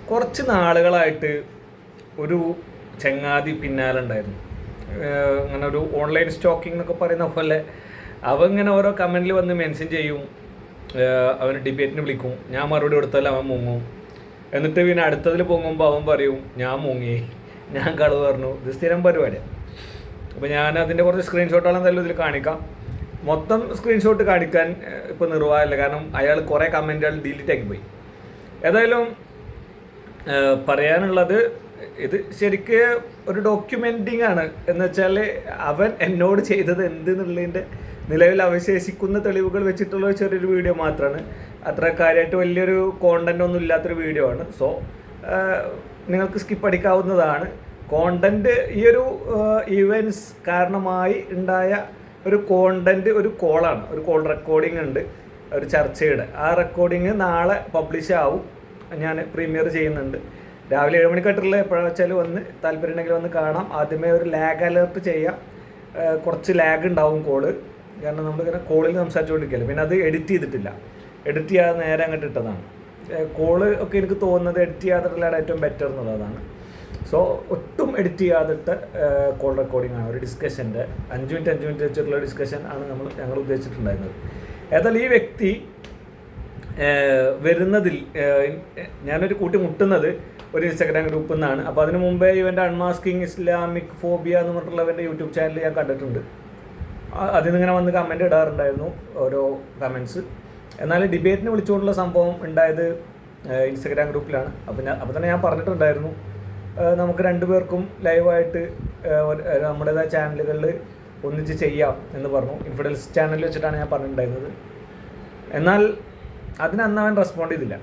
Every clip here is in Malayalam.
കുറച്ച് നാളുകളായിട്ട് ഒരു ചങ്ങാതി പിന്നാലെ ഉണ്ടായിരുന്നു. അങ്ങനെ ഒരു ഓൺലൈൻ സ്റ്റോക്കിംഗ് എന്നൊക്കെ പറയുന്ന പോലെ അവൻ ഇങ്ങനെ ഓരോ കമൻറ്റിൽ വന്ന് മെൻഷൻ ചെയ്യും. അവന് ഡിബേറ്റിന് വിളിക്കും, ഞാൻ മറുപടി കൊടുത്താൽ അവൻ മുങ്ങും. എന്നിട്ട് പിന്നെ അടുത്തതിൽ പൊങ്ങുമ്പോൾ അവൻ പറയും ഞാൻ മുങ്ങി, ഞാൻ കളവ് പറഞ്ഞു. ഇത് സ്ഥിരം പരിപാടിയാണ്. അപ്പോൾ ഞാൻ അതിൻ്റെ കുറച്ച് സ്ക്രീൻഷോട്ടുകൾ എന്തായാലും ഇതിൽ കാണിക്കാം. മൊത്തം സ്ക്രീൻഷോട്ട് കാണിക്കാൻ ഇപ്പോൾ നിർവാഹമില്ല, കാരണം അയാൾ കുറേ കമൻറ്റുകൾ ഡിലീറ്റ് ആക്കി പോയി. ഏതായാലും പറയാനുള്ളത്, ഇത് ശരിക്ക് ഒരു ഡോക്യുമെൻറ്റിങ് ആണ്. എന്ന് വെച്ചാൽ അവൻ എന്നോട് ചെയ്തത് എന്തെന്നുള്ളതിൻ്റെ നിലവിൽ അവശേഷിക്കുന്ന തെളിവുകൾ വെച്ചിട്ടുള്ള ചെറിയൊരു വീഡിയോ മാത്രമാണ്. അത്ര കാര്യമായിട്ട് വലിയൊരു കോണ്ടൻ്റ് ഒന്നും ഇല്ലാത്തൊരു വീഡിയോ ആണ്. സോ നിങ്ങൾക്ക് സ്കിപ്പ് അടിക്കാവുന്നതാണ്. കോണ്ടൻറ്റ് ഈ ഒരു ഇവൻറ്റ്സ് കാരണമായി ഉണ്ടായ ഒരു കോണ്ടൻറ്റ്, ഒരു കോളാണ്, ഒരു കോൾ റെക്കോർഡിംഗ് ഉണ്ട്, ഒരു ചർച്ചയുടെ. ആ റെക്കോർഡിങ് നാളെ പബ്ലിഷ് ആവും. ഞാൻ പ്രീമിയർ ചെയ്യുന്നുണ്ട്. രാവിലെ 7 മണിക്കായിട്ടുള്ള എപ്പോഴാണെന്ന് വെച്ചാൽ വന്ന് താല്പര്യം ഉണ്ടെങ്കിൽ വന്ന് കാണാം. ആദ്യമേ ഒരു ലാഗ് അലേർട്ട് ചെയ്യാം. കുറച്ച് ലാഗ് ഉണ്ടാവും കോള്, കാരണം നമ്മളിങ്ങനെ കോളിൽ സംസാരിച്ചുകൊണ്ടിരിക്കുകയല്ലേ. പിന്നെ അത് എഡിറ്റ് ചെയ്തിട്ടില്ല, എഡിറ്റ് ചെയ്യാതെ നേരെ അങ്ങോട്ട് ഇട്ടതാണ്. കോള് ഒക്കെ എനിക്ക് തോന്നുന്നത് എഡിറ്റ് ചെയ്യാതിട്ടുള്ളതാണ് ഏറ്റവും ബെറ്റർ എന്നുള്ളതാണ്. സോ ഒട്ടും എഡിറ്റ് ചെയ്യാതിട്ട് കോൾ റെക്കോർഡിംഗ് ആണ്. ഒരു ഡിസ്കഷൻ്റെ 5 മിനിറ്റ് വെച്ചിട്ടുള്ള ഡിസ്കഷൻ ആണ് ഞങ്ങൾ ഉദ്ദേശിച്ചിട്ടുണ്ടായിരുന്നത്. ഏതായാലും ഈ വ്യക്തി വരുന്നതിൽ ഞാനൊരു കൂട്ടി മുട്ടുന്നത് ഒരു ഇൻസ്റ്റാഗ്രാം ഗ്രൂപ്പിൽ നിന്നാണ്. അപ്പോൾ അതിന് മുമ്പേ ഇവൻ്റെ അൺമാസ്കിങ് ഇസ്ലാമിക് ഫോബിയ എന്ന് പറഞ്ഞിട്ടുള്ളവൻ്റെ യൂട്യൂബ് ചാനൽ ഞാൻ കണ്ടിട്ടുണ്ട്. അതിൽ നിന്നിങ്ങനെ വന്ന് കമൻറ്റ് ഇടാറുണ്ടായിരുന്നു ഓരോ കമൻറ്റ്സ്. എന്നാൽ ഡിബേറ്റിന് വിളിച്ചുകൊണ്ടുള്ള സംഭവം ഉണ്ടായത് ഇൻസ്റ്റാഗ്രാം ഗ്രൂപ്പിലാണ്. അപ്പോൾ തന്നെ ഞാൻ പറഞ്ഞിട്ടുണ്ടായിരുന്നു, നമുക്ക് രണ്ടുപേർക്കും ലൈവായിട്ട് നമ്മുടേതായ ചാനലുകളിൽ ഒന്നിച്ച് ചെയ്യാം എന്ന് പറഞ്ഞു. ഇൻഫിഡൽസ് ചാനലിൽ വെച്ചിട്ടാണ് ഞാൻ പറഞ്ഞിട്ടുണ്ടായിരുന്നത്. എന്നാൽ അന്ന് അവൻ റെസ്പോണ്ട് ചെയ്തില്ല.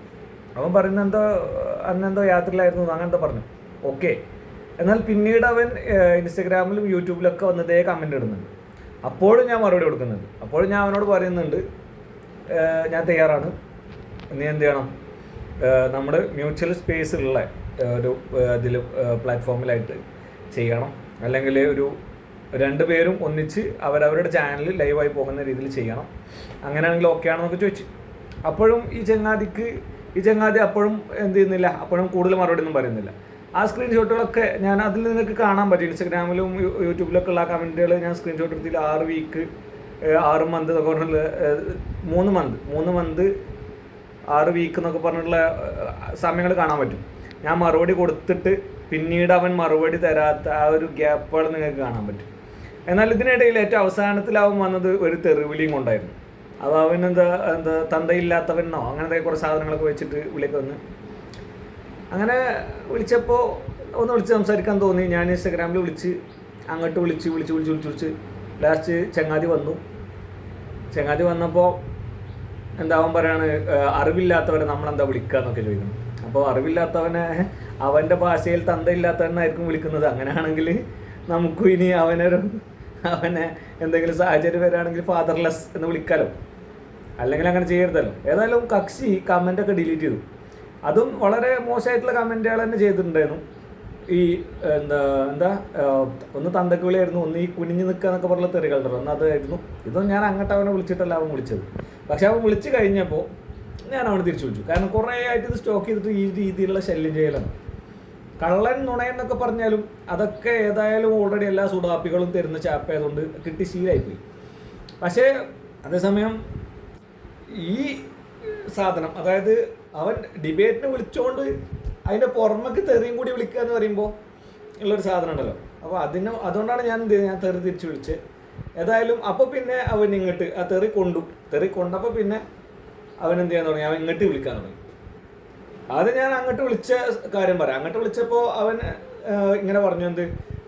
അവൻ പറയുന്നത് അന്നെന്തോ യാത്രയിലായിരുന്നു അങ്ങനത്തെ പറഞ്ഞു. ഓക്കെ. എന്നാൽ പിന്നീട് അവൻ ഇൻസ്റ്റഗ്രാമിലും യൂട്യൂബിലൊക്കെ വന്നതേ കമൻറ്റ് ഇടുന്നുണ്ട്. അപ്പോഴും ഞാൻ മറുപടി കൊടുക്കുന്നുണ്ട്. അപ്പോഴും ഞാൻ അവനോട് പറയുന്നുണ്ട്, ഞാൻ തയ്യാറാണ്, നീ എന്ത് ചെയ്യണം, നമ്മുടെ മ്യൂച്വൽ സ്പേസിലുള്ള ഒരു ഇതിൽ പ്ലാറ്റ്ഫോമിലായിട്ട് ചെയ്യണം, അല്ലെങ്കിൽ ഒരു 2 പേരും ഒന്നിച്ച് അവരവരുടെ ചാനലിൽ ലൈവായി പോകുന്ന രീതിയിൽ ചെയ്യണം, അങ്ങനെയാണെങ്കിൽ ഓക്കെ ആണെന്നൊക്കെ ചോദിച്ചു. അപ്പോഴും ഈ ചങ്ങാതി അപ്പോഴും എന്ത് ചെയ്യുന്നില്ല, അപ്പോഴും കൂടുതൽ മറുപടി ഒന്നും പറയുന്നില്ല. ആ സ്ക്രീൻഷോട്ടുകളൊക്കെ ഞാൻ അതിൽ നിങ്ങൾക്ക് കാണാൻ പറ്റും. ഇൻസ്റ്റഗ്രാമിലും യൂട്യൂബിലൊക്കെ ഉള്ള കമൻറ്റുകൾ ഞാൻ സ്ക്രീൻഷോട്ട് എടുത്തില്ല. 6 വീക്ക് 6 മന്ത് എന്നൊക്കെ പറഞ്ഞിട്ടുള്ള 3 മന്ത് 6 വീക്ക് എന്നൊക്കെ പറഞ്ഞിട്ടുള്ള സമയങ്ങൾ കാണാൻ പറ്റും. ഞാൻ മറുപടി കൊടുത്തിട്ട് പിന്നീട് അവൻ മറുപടി തരാത്ത ആ ഒരു ഗ്യാപ്പുകൾ നിങ്ങൾക്ക് കാണാൻ പറ്റും. എന്നാൽ ഇതിനിടയിൽ ഏറ്റവും അവസാനത്തിലാവും വന്നത് ഒരു തെറിവിളിയും കൊണ്ടായിരുന്നു. അപ്പോൾ അവനെന്താ തന്തയില്ലാത്തവനോ അങ്ങനത്തെ കുറച്ച് സാധനങ്ങളൊക്കെ വെച്ചിട്ട് വിളിയൊക്കെ വന്ന് അങ്ങനെ വിളിച്ചപ്പോൾ ഒന്ന് വിളിച്ച് സംസാരിക്കാൻ തോന്നി. ഞാൻ ഇൻസ്റ്റാഗ്രാമിൽ അങ്ങോട്ട് വിളിച്ച് ലാസ്റ്റ് ചങ്ങാതി വന്നപ്പോൾ അവൻ പറയാണ്, അറിവില്ലാത്തവനെ നമ്മളെന്താ വിളിക്കുക എന്നൊക്കെ ചോദിക്കണം. അപ്പോൾ അറിവില്ലാത്തവനെ അവൻ്റെ ഭാഷയിൽ തന്തയില്ലാത്തവനായിരിക്കും വിളിക്കുന്നത്. അങ്ങനെയാണെങ്കിൽ നമുക്കും ഇനി അവനെ എന്തെങ്കിലും സാഹചര്യം വരികയാണെങ്കിൽ ഫാദർലെസ് എന്ന് വിളിക്കാമല്ലോ, അല്ലെങ്കിൽ അങ്ങനെ ചെയ്യരുതല്ലോ. ഏതായാലും കക്ഷി കമൻറ്റൊക്കെ ഡിലീറ്റ് ചെയ്തു. അതും വളരെ മോശമായിട്ടുള്ള കമൻറ്റുകൾ തന്നെ ചെയ്തിട്ടുണ്ടായിരുന്നു. ഈ ഒന്ന് തന്തക്ക് വിളിയായിരുന്നു, ഒന്ന് ഈ കുനിഞ്ഞ് നിൽക്കുക എന്നൊക്കെ പറഞ്ഞ തെറികളുണ്ടല്ലോ, ഒന്ന് അതായിരുന്നു. ഇതൊന്നും ഞാൻ അങ്ങോട്ട് അവനെ വിളിച്ചിട്ടല്ല അവൻ വിളിച്ചത്. പക്ഷെ അവൻ വിളിച്ച് കഴിഞ്ഞപ്പോൾ ഞാൻ അവനെ തിരിച്ചു വിളിച്ചു. കാരണം കുറേ ആയിട്ട് ഇത് സ്റ്റോക്ക് ചെയ്തിട്ട് ഈ രീതിയിലുള്ള ശല്യം ചെയ്യലാണ്. കള്ളൻ നുണയെന്നൊക്കെ പറഞ്ഞാലും അതൊക്കെ ഏതായാലും ഓൾറെഡി എല്ലാ സുഡാപ്പികളും തരുന്ന ചാപ്പായതുകൊണ്ട് കിട്ടി ശീലമായിപ്പോയി. പക്ഷേ അതേസമയം ഈ സാധനം, അതായത് അവൻ ഡിബേറ്റിന് വിളിച്ചുകൊണ്ട് അതിൻ്റെ പുറമേക്ക് തെറിയും കൂടി വിളിക്കുക എന്ന് പറയുമ്പോൾ ഉള്ളൊരു സാധനം ഉണ്ടല്ലോ. അപ്പോൾ അതുകൊണ്ടാണ് ഞാൻ തെറി തിരിച്ച് വിളിച്ചത്. ഏതായാലും അപ്പോൾ പിന്നെ അവൻ ഇങ്ങോട്ട് ആ തെറി കൊണ്ടപ്പോൾ പിന്നെ അവൻ എന്ത് ചെയ്യാൻ തുടങ്ങി, അവൻ ഇങ്ങോട്ട് വിളിക്കാൻ തുടങ്ങി. അത് ഞാൻ അങ്ങോട്ട് വിളിച്ച കാര്യം പറയാം. അങ്ങോട്ട് വിളിച്ചപ്പോൾ അവൻ ഇങ്ങനെ പറഞ്ഞു,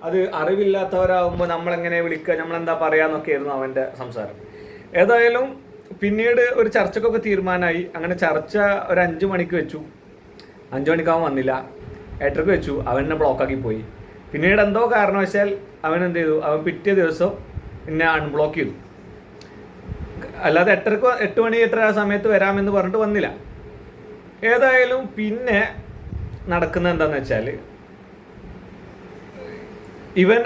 അത് അറിവില്ലാത്തവരാകുമ്പോൾ നമ്മളെങ്ങനെ വിളിക്കുക, നമ്മളെന്താ പറയാന്നൊക്കെ ആയിരുന്നു അവൻ്റെ സംസാരം. ഏതായാലും പിന്നീട് ഒരു ചർച്ചക്കൊക്കെ തീരുമാനമായി. അങ്ങനെ ചർച്ച ഒരു 5 മണിക്ക് വെച്ചു. 5 മണിക്കാവൻ വന്നില്ല. 8:30 വെച്ചു. അവനെ ബ്ലോക്കാക്കി പോയി. പിന്നീട് എന്തോ കാരണവശാൽ അവൻ എന്ത് ചെയ്തു, അവൻ പിറ്റേ ദിവസം എന്നെ അൺബ്ലോക്ക് ചെയ്തു. അല്ലാതെ 8 മണി 8:30 സമയത്ത് വരാമെന്ന് പറഞ്ഞിട്ട് വന്നില്ല. ഏതായാലും പിന്നെ നടക്കുന്നത് എന്താണെന്ന് വെച്ചാൽ, ഇവൻ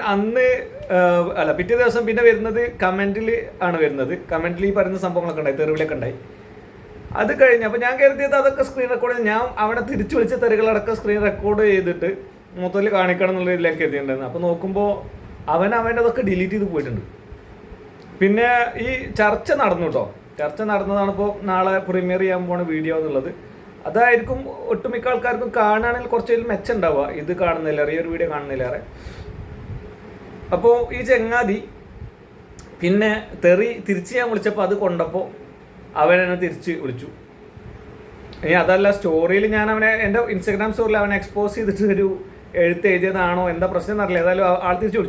പിറ്റേ ദിവസം പിന്നെ വരുന്നത് കമൻറ്റിൽ ആണ് വരുന്നത്. കമൻറ്റിൽ ഈ പറയുന്ന സംഭവങ്ങളൊക്കെ ഉണ്ടായി, തെറിവിലൊക്കെ ഉണ്ടായി. അത് കഴിഞ്ഞ് അപ്പോൾ ഞാൻ കരുതിയത് അതൊക്കെ സ്ക്രീൻ റെക്കോർഡ് ചെയ്ത് ഞാൻ അവിടെ തിരിച്ചു വിളിച്ച തെറികളടക്കം സ്ക്രീൻ റെക്കോർഡ് ചെയ്തിട്ട് മൊത്തത്തിൽ കാണിക്കണം എന്നുള്ള രീതിയിലേക്ക് എത്തിയിട്ടുണ്ടായിരുന്നു. അപ്പോൾ നോക്കുമ്പോൾ അവൻ്റെ അതൊക്കെ ഡിലീറ്റ് ചെയ്ത് പോയിട്ടുണ്ട്. പിന്നെ ഈ ചർച്ച നടന്നു കേട്ടോ, ചർച്ച നടന്നതാണ് ഇപ്പോൾ നാളെ പ്രീമിയർ ചെയ്യാൻ പോണ വീഡിയോ എന്നുള്ളത്. അതായിരിക്കും ഒട്ടുമിക്ക ആൾക്കാർക്കും കാണുകയാണെങ്കിൽ കുറച്ച് മെച്ചം ഉണ്ടാവുക, ഇത് കാണുന്നില്ലേറെ, ഈ ഒരു വീഡിയോ കാണുന്നില്ലേറെ. അപ്പോൾ ഈ ചങ്ങാതി പിന്നെ തെറി തിരിച്ച് ഞാൻ വിളിച്ചപ്പോൾ അത് കൊണ്ടപ്പോൾ അവനെന്നെ തിരിച്ച് വിളിച്ചു. ഇനി അതല്ല, സ്റ്റോറിയിൽ ഞാൻ അവനെ എൻ്റെ ഇൻസ്റ്റാഗ്രാം സ്റ്റോറിയിൽ അവനെ എക്സ്പോസ് ചെയ്തിട്ട് ഒരു എഴുത്ത് എഴുതിയതാണോ എന്താ പ്രശ്നം എന്നറിയില്ല. ഏതായാലും ആൾ തിരിച്ചു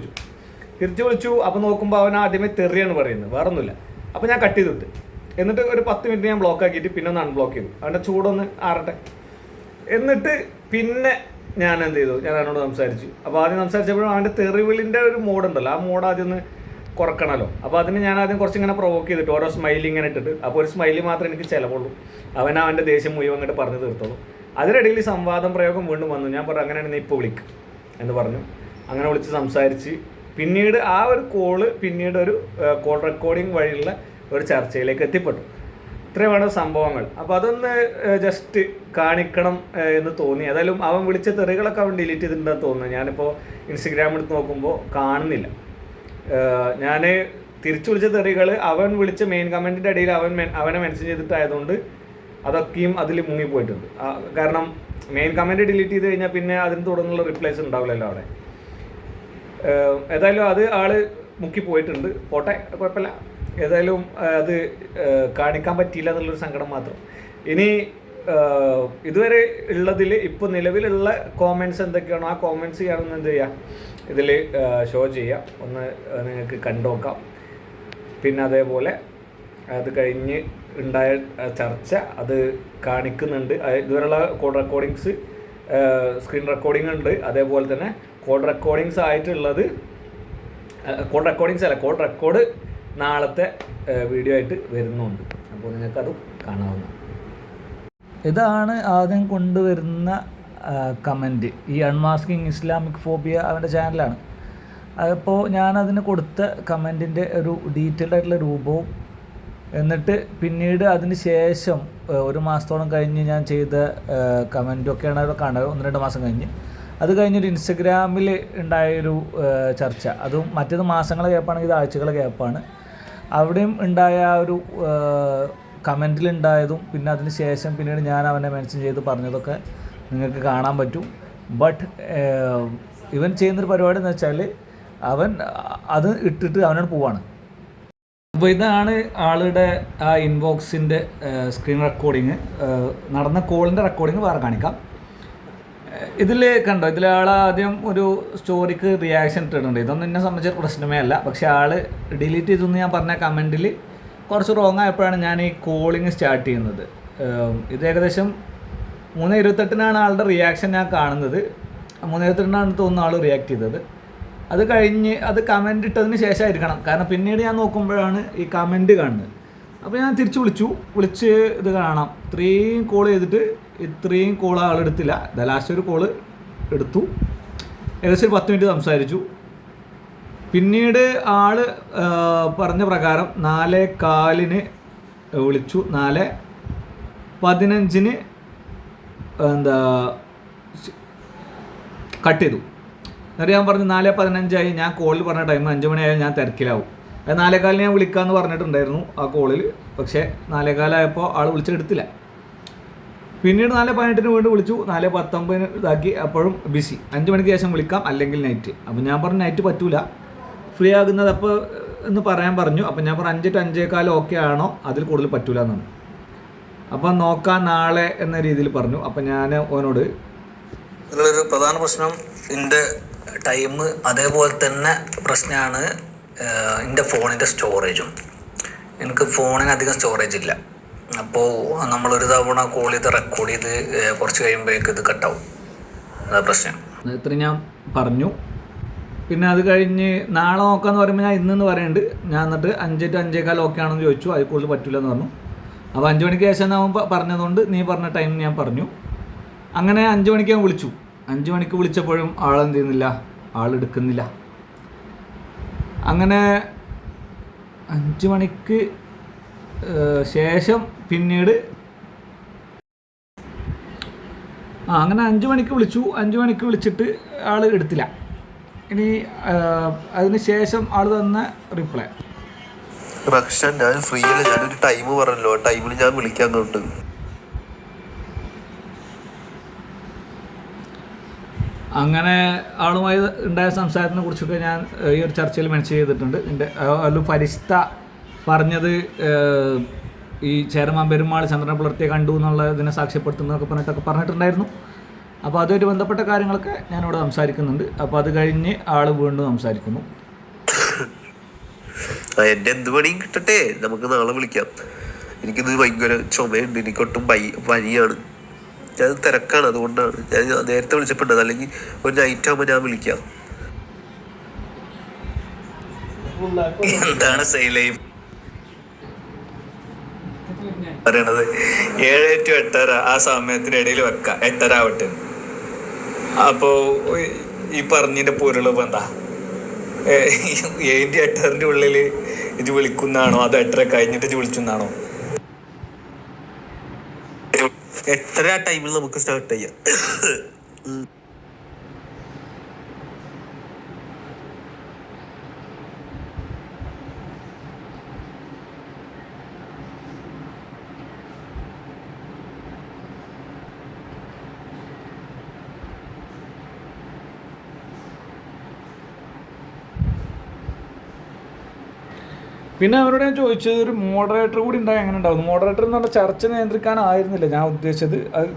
വിളിച്ചു. അപ്പോൾ നോക്കുമ്പോൾ അവൻ ആദ്യമേ തെറിയാണ് പറയുന്നത്, വേറെ ഒന്നുമില്ല. അപ്പോൾ ഞാൻ കട്ട് ചെയ്തിട്ട് എന്നിട്ട് ഒരു 10 മിനിറ്റ് ഞാൻ ബ്ലോക്ക് ആക്കിയിട്ട് പിന്നെ ഒന്ന് അൺബ്ലോക്ക് ചെയ്തു, അവൻ്റെ ചൂടൊന്ന് ആറട്ടെ. എന്നിട്ട് പിന്നെ ഞാൻ എന്ത് ചെയ്തു, ഞാൻ അവനോട് സംസാരിച്ചു. അപ്പോൾ ആദ്യം സംസാരിച്ചപ്പോഴും അവൻ്റെ തെറിവിളിൻ്റെ ഒരു മോഡുണ്ടല്ലോ, ആ മോഡ് ആദ്യം ഒന്ന് കുറക്കണമല്ലോ. അപ്പോൾ അതിന് ഞാൻ ആദ്യം കുറച്ചിങ്ങനെ പ്രൊവോക്ക് ചെയ്തിട്ട് ഓരോ സ്മൈലി ഇങ്ങനെ ഇട്ടിട്ട്, അപ്പോൾ ഒരു സ്മൈലി മാത്രമേ എനിക്ക് ചിലവുള്ളൂ, അവൻ്റെ ദേഷ്യം മുഴുവൻ അങ്ങോട്ട് പറഞ്ഞു തീർത്തോളൂ. അതിനിടയിൽ സംവാദം പ്രയോഗം വീണ്ടും വന്നു. ഞാൻ പറഞ്ഞു അങ്ങനെയാണ് നീ ഇപ്പോൾ വിളിക്കും എന്ന് പറഞ്ഞു. അങ്ങനെ വിളിച്ച് സംസാരിച്ച് പിന്നീട് ആ ഒരു കോള് പിന്നീട് ഒരു കോൾ റെക്കോർഡിങ് വഴിയുള്ള ഒരു ചർച്ചയിലേക്ക് എത്തിപ്പെട്ടു. ഇത്രയുമാണ് സംഭവങ്ങൾ. അപ്പോൾ അതൊന്ന് ജസ്റ്റ് കാണിക്കണം എന്ന് തോന്നി. ഏതായാലും അവൻ വിളിച്ച തെറികളൊക്കെ അവൻ ഡിലീറ്റ് ചെയ്തിട്ടുണ്ടെന്ന് തോന്നുന്നു. ഞാനിപ്പോൾ ഇൻസ്റ്റഗ്രാം എടുത്ത് നോക്കുമ്പോൾ കാണുന്നില്ല. ഞാൻ തിരിച്ചു വിളിച്ച തെറികൾ അവൻ വിളിച്ച മെയിൻ കമൻറ്റിൻ്റെ ഇടയിൽ അവനെ മെൻഷൻ ചെയ്തിട്ടായതുകൊണ്ട് അതൊക്കെയും അതിൽ മുങ്ങിപ്പോയിട്ടുണ്ട്. കാരണം മെയിൻ കമൻറ്റ് ഡിലീറ്റ് ചെയ്ത് കഴിഞ്ഞാൽ പിന്നെ അതിന് തുടർന്നുള്ള റിപ്ലൈസ് ഉണ്ടാവില്ലല്ലോ അവിടെ. ഏതായാലും അത് ആൾ മുക്കിപ്പോയിട്ടുണ്ട്, പോട്ടെ, കുഴപ്പമില്ല. ഏതായാലും അത് കാണിക്കാൻ പറ്റിയില്ല എന്നുള്ളൊരു സങ്കടം മാത്രം. ഇനി ഇതുവരെ ഉള്ളതിൽ ഇപ്പോൾ നിലവിലുള്ള കോമെൻറ്റ്സ് എന്തൊക്കെയാണോ ആ കോമെൻറ്റ്സ് ചെയ്യാനൊന്ന് എന്ത് ചെയ്യുക, ഇതിൽ ഷോ ചെയ്യാം, ഒന്ന് നിങ്ങൾക്ക് കണ്ടുനോക്കാം. പിന്നെ അതേപോലെ അത് കഴിഞ്ഞ് ഉണ്ടായ ചർച്ച അത് കാണിക്കുന്നുണ്ട്. ഇതുവരെയുള്ള കോൾ റെക്കോർഡിങ്സ്, സ്ക്രീൻ റെക്കോർഡിംഗ് ഉണ്ട്. അതേപോലെ തന്നെ കോൾ റെക്കോർഡിങ്സ് ആയിട്ടുള്ളത്, കോൾ റെക്കോർഡ് നാളത്തെ വീഡിയോ ആയിട്ട് വരുന്നുണ്ട്. അപ്പോൾ നിങ്ങൾക്കതും കാണാവുന്നതാണ്. ഇതാണ് ആദ്യം കൊണ്ടുവരുന്ന കമൻറ്റ്. ഈ അൺമാസ്കിങ് ഇസ്ലാമിക് ഫോബിയ അവൻ്റെ ചാനലാണ്. അപ്പോൾ ഞാനതിന് കൊടുത്ത കമൻറ്റിൻ്റെ ഒരു ഡീറ്റെയിൽഡ് ആയിട്ടുള്ള രൂപവും, എന്നിട്ട് പിന്നീട് അതിന് ശേഷം ഒരു മാസത്തോളം കഴിഞ്ഞ് ഞാൻ ചെയ്ത കമൻറ്റൊക്കെയാണ് അവിടെ കാണുന്നത്, 1-2 മാസം കഴിഞ്ഞ്. അത് കഴിഞ്ഞൊരു ഇൻസ്റ്റഗ്രാമിൽ ഉണ്ടായൊരു ചർച്ച, അതും മറ്റേത് മാസങ്ങളെ ഗ്യാപ്പാണെങ്കിൽ ഇത് ആഴ്ചകളെ ഗ്യാപ്പാണ്. അവിടെയും ഉണ്ടായ ആ ഒരു കമൻറ്റിലുണ്ടായതും പിന്നെ അതിന് ശേഷം പിന്നീട് ഞാൻ അവനെ മെൻഷൻ ചെയ്ത് പറഞ്ഞതൊക്കെ നിങ്ങൾക്ക് കാണാൻ പറ്റും. ബട്ട് ഇവൻ ചെയ്യുന്നൊരു പരിപാടി എന്ന് വെച്ചാൽ അവൻ അത് ഇട്ടിട്ട് അവനോട് പോവാണ്. അപ്പോൾ ഇതാണ് ആളുടെ ആ ഇൻബോക്സിൻ്റെ സ്ക്രീൻ റെക്കോർഡിങ്, നടന്ന കോളിൻ്റെ റെക്കോർഡിങ് വേറെ കാണിക്കാം. ഇതിൽ കണ്ടോ, ഇതിൽ ആൾ ആദ്യം ഒരു സ്റ്റോറിക്ക് റിയാക്ഷൻ ഇട്ടിട്ടുണ്ട്. ഇതൊന്നും എന്നെ സംബന്ധിച്ച പ്രശ്നമേ അല്ല. പക്ഷേ ആൾ ഡിലീറ്റ് ചെയ്തെന്ന് ഞാൻ പറഞ്ഞ കമൻറ്റിൽ കുറച്ച് റോങ് ആയപ്പോഴാണ് ഞാൻ ഈ കോളിങ് സ്റ്റാർട്ട് ചെയ്യുന്നത്. ഇത് ഏകദേശം 3:28 ആളുടെ റിയാക്ഷൻ ഞാൻ കാണുന്നത്. 3:28 തോന്നുന്നു ആൾ റിയാക്ട് ചെയ്തത്. അത് കഴിഞ്ഞ് അത് കമൻറ്റ് ഇട്ടതിന് ശേഷമായിരിക്കണം, കാരണം പിന്നീട് ഞാൻ നോക്കുമ്പോഴാണ് ഈ കമൻറ്റ് കാണുന്നത്. അപ്പോൾ ഞാൻ തിരിച്ച് വിളിച്ച് ഇത് കാണാം, ഇത്രയും കോൾ ചെയ്തിട്ട് ഇത്രയും കോൾ ആളെടുത്തില്ല. ലാസ്റ്റ് ഒരു കോള് എടുത്തു, ഏകദേശം ഒരു 10 മിനിറ്റ് സംസാരിച്ചു. പിന്നീട് ആൾ പറഞ്ഞ പ്രകാരം 4:15 വിളിച്ചു, 4:15 കട്ട് ചെയ്തു. എന്നിട്ട് ഞാൻ പറഞ്ഞു 4:15 ഞാൻ കോളിൽ പറഞ്ഞ ടൈം 5 മണിയായാലും ഞാൻ തിരക്കിലാവും. അത് 4:15 ഞാൻ വിളിക്കാമെന്ന് പറഞ്ഞിട്ടുണ്ടായിരുന്നു ആ കോളിൽ. പക്ഷേ 4:15 ആൾ വിളിച്ചെടുത്തില്ല. പിന്നീട് 4:18 വീണ്ടും വിളിച്ചു, 4:19 ഇതാക്കി, അപ്പോഴും ബിസി. 5 മണിക്ക് ശേഷം വിളിക്കാം, അല്ലെങ്കിൽ നൈറ്റ്. അപ്പോൾ ഞാൻ പറഞ്ഞു നൈറ്റ് പറ്റൂല, ഫ്രീ ആകുന്നത് അപ്പോൾ എന്ന് പറയാൻ പറഞ്ഞു. അപ്പോൾ ഞാൻ പറഞ്ഞു 5 to 5:15 ഓക്കെ ആണോ, അതിൽ കൂടുതൽ പറ്റൂല എന്നാണ്. അപ്പം നോക്കാം നാളെ എന്ന രീതിയിൽ പറഞ്ഞു. അപ്പം ഞാൻ ഓനോട് ഇതിലൊരു പ്രധാന പ്രശ്നം എൻ്റെ ടൈം, അതേപോലെ തന്നെ പ്രശ്നമാണ് എൻ്റെ ഫോണിൻ്റെ സ്റ്റോറേജും. എനിക്ക് ഫോണിന് അധികം സ്റ്റോറേജ് ഇല്ല. അപ്പോൾ നമ്മളൊരു തവണ കോൾ ചെയ്ത് റെക്കോർഡ് ചെയ്ത് കുറച്ച് കഴിയുമ്പോഴേക്ക് ഇത് കട്ടാവും. അതാ പ്രശ്നം. ഇത്രയും ഞാൻ പറഞ്ഞു. പിന്നെ അത് കഴിഞ്ഞ് നാളെ നോക്കാമെന്ന് പറയുമ്പോൾ ഞാൻ ഇന്നെന്ന് പറയുന്നുണ്ട്. ഞാൻ എന്നിട്ട് 5 to 5:15 ഓക്കെ ആണെന്ന് ചോദിച്ചു. അതിൽ കൂടുതൽ പറ്റില്ല എന്ന് പറഞ്ഞു. അപ്പോൾ 5 മണിക്ക് ശേഷം അവൻ പറഞ്ഞതുകൊണ്ട് നീ പറഞ്ഞ ടൈം ഞാൻ പറഞ്ഞു. അങ്ങനെ 5 മണിക്ക് ഞാൻ വിളിച്ചു. 5 മണിക്ക് വിളിച്ചപ്പോഴും ആളെന്ത് ചെയ്യുന്നില്ല, ആളെടുക്കുന്നില്ല. അങ്ങനെ 5 മണിക്ക് ശേഷം പിന്നീട് അങ്ങനെ 5 മണിക്ക് വിളിച്ചു. 5 മണിക്ക് വിളിച്ചിട്ട് ആൾ എടുത്തില്ല. ഇനി അതിന് ശേഷം ആൾ തന്ന റിപ്ലൈ, റക്ഷ ഞാൻ ഫ്രീ അല്ല, ഞാനൊരു ടൈം പറഞ്ഞല്ലോ, ആ ടൈമിൽ ഞാൻ വിളിക്കാൻ തൊട്ട്. അങ്ങനെ ആളുമായി ഉണ്ടായ സംസാരത്തിനെ കുറിച്ചൊക്കെ ഞാൻ ഈ ഒരു ചർച്ചയിൽ മെൻഷൻ ചെയ്തിട്ടുണ്ട്. എൻ്റെ അതിൽ ഫരിസ്ത പറഞ്ഞത് ഈ ചേരമാൻ പെരുമാൾ ചന്ദ്രനെ പുലർത്തിയെ കണ്ടു എന്നുള്ള ഇതിനെ സാക്ഷ്യപ്പെടുത്തുന്നതൊക്കെ പറഞ്ഞിട്ടുണ്ടായിരുന്നു. അപ്പോൾ അതുമായിട്ട് ബന്ധപ്പെട്ട കാര്യങ്ങളൊക്കെ ഞാനിവിടെ സംസാരിക്കുന്നുണ്ട്. അപ്പോൾ അത് കഴിഞ്ഞ് ആൾ വീണ്ടും സംസാരിക്കുന്നു. എൻ്റെ എന്ത് പണിയും കിട്ടട്ടെ, നമുക്ക് നാളെ വിളിക്കാം. എനിക്കിത് ഭയങ്കര ചുമയുണ്ട്, എനിക്കൊട്ടും പനിയാണ്, ഞാൻ തിരക്കാണ്, അതുകൊണ്ടാണ് ഞാൻ നേരത്തെ വിളിച്ചപ്പോണ്ടത്. അല്ലെങ്കിൽ ഒരു നൈറ്റ് ആകുമ്പോൾ ഞാൻ വിളിക്കാം. എന്താണ് സെയിലൈഫ് പറയണത്? 7 to 8:30 ആ സമയത്തിനിടയിൽ വെക്കാം, 8:30 ആവട്ടെ. അപ്പോൾ ഈ പറഞ്ഞതിൻ്റെ പൊരുളിപ്പോൾ എന്താ? 7 to 8:30 ഉള്ളിൽ ഇത് വിളിക്കുന്നതാണോ അതോ 8:30 കഴിഞ്ഞിട്ട് ഇത് വിളിച്ചെന്നാണോ? 8:30 ആ ടൈമിൽ നമുക്ക് സ്റ്റാർട്ട് ചെയ്യാം. പിന്നെ അവരോട് ഞാൻ ചോദിച്ചത്, ഒരു മോഡറേറ്റർ കൂടി ഉണ്ടായി എങ്ങനെ ഉണ്ടാവും? മോഡറേറ്റർ എന്ന് പറഞ്ഞാൽ ചർച്ച നിയന്ത്രിക്കാനായിരുന്നില്ല ഞാൻ ഉദ്ദേശിച്ചത്. അത്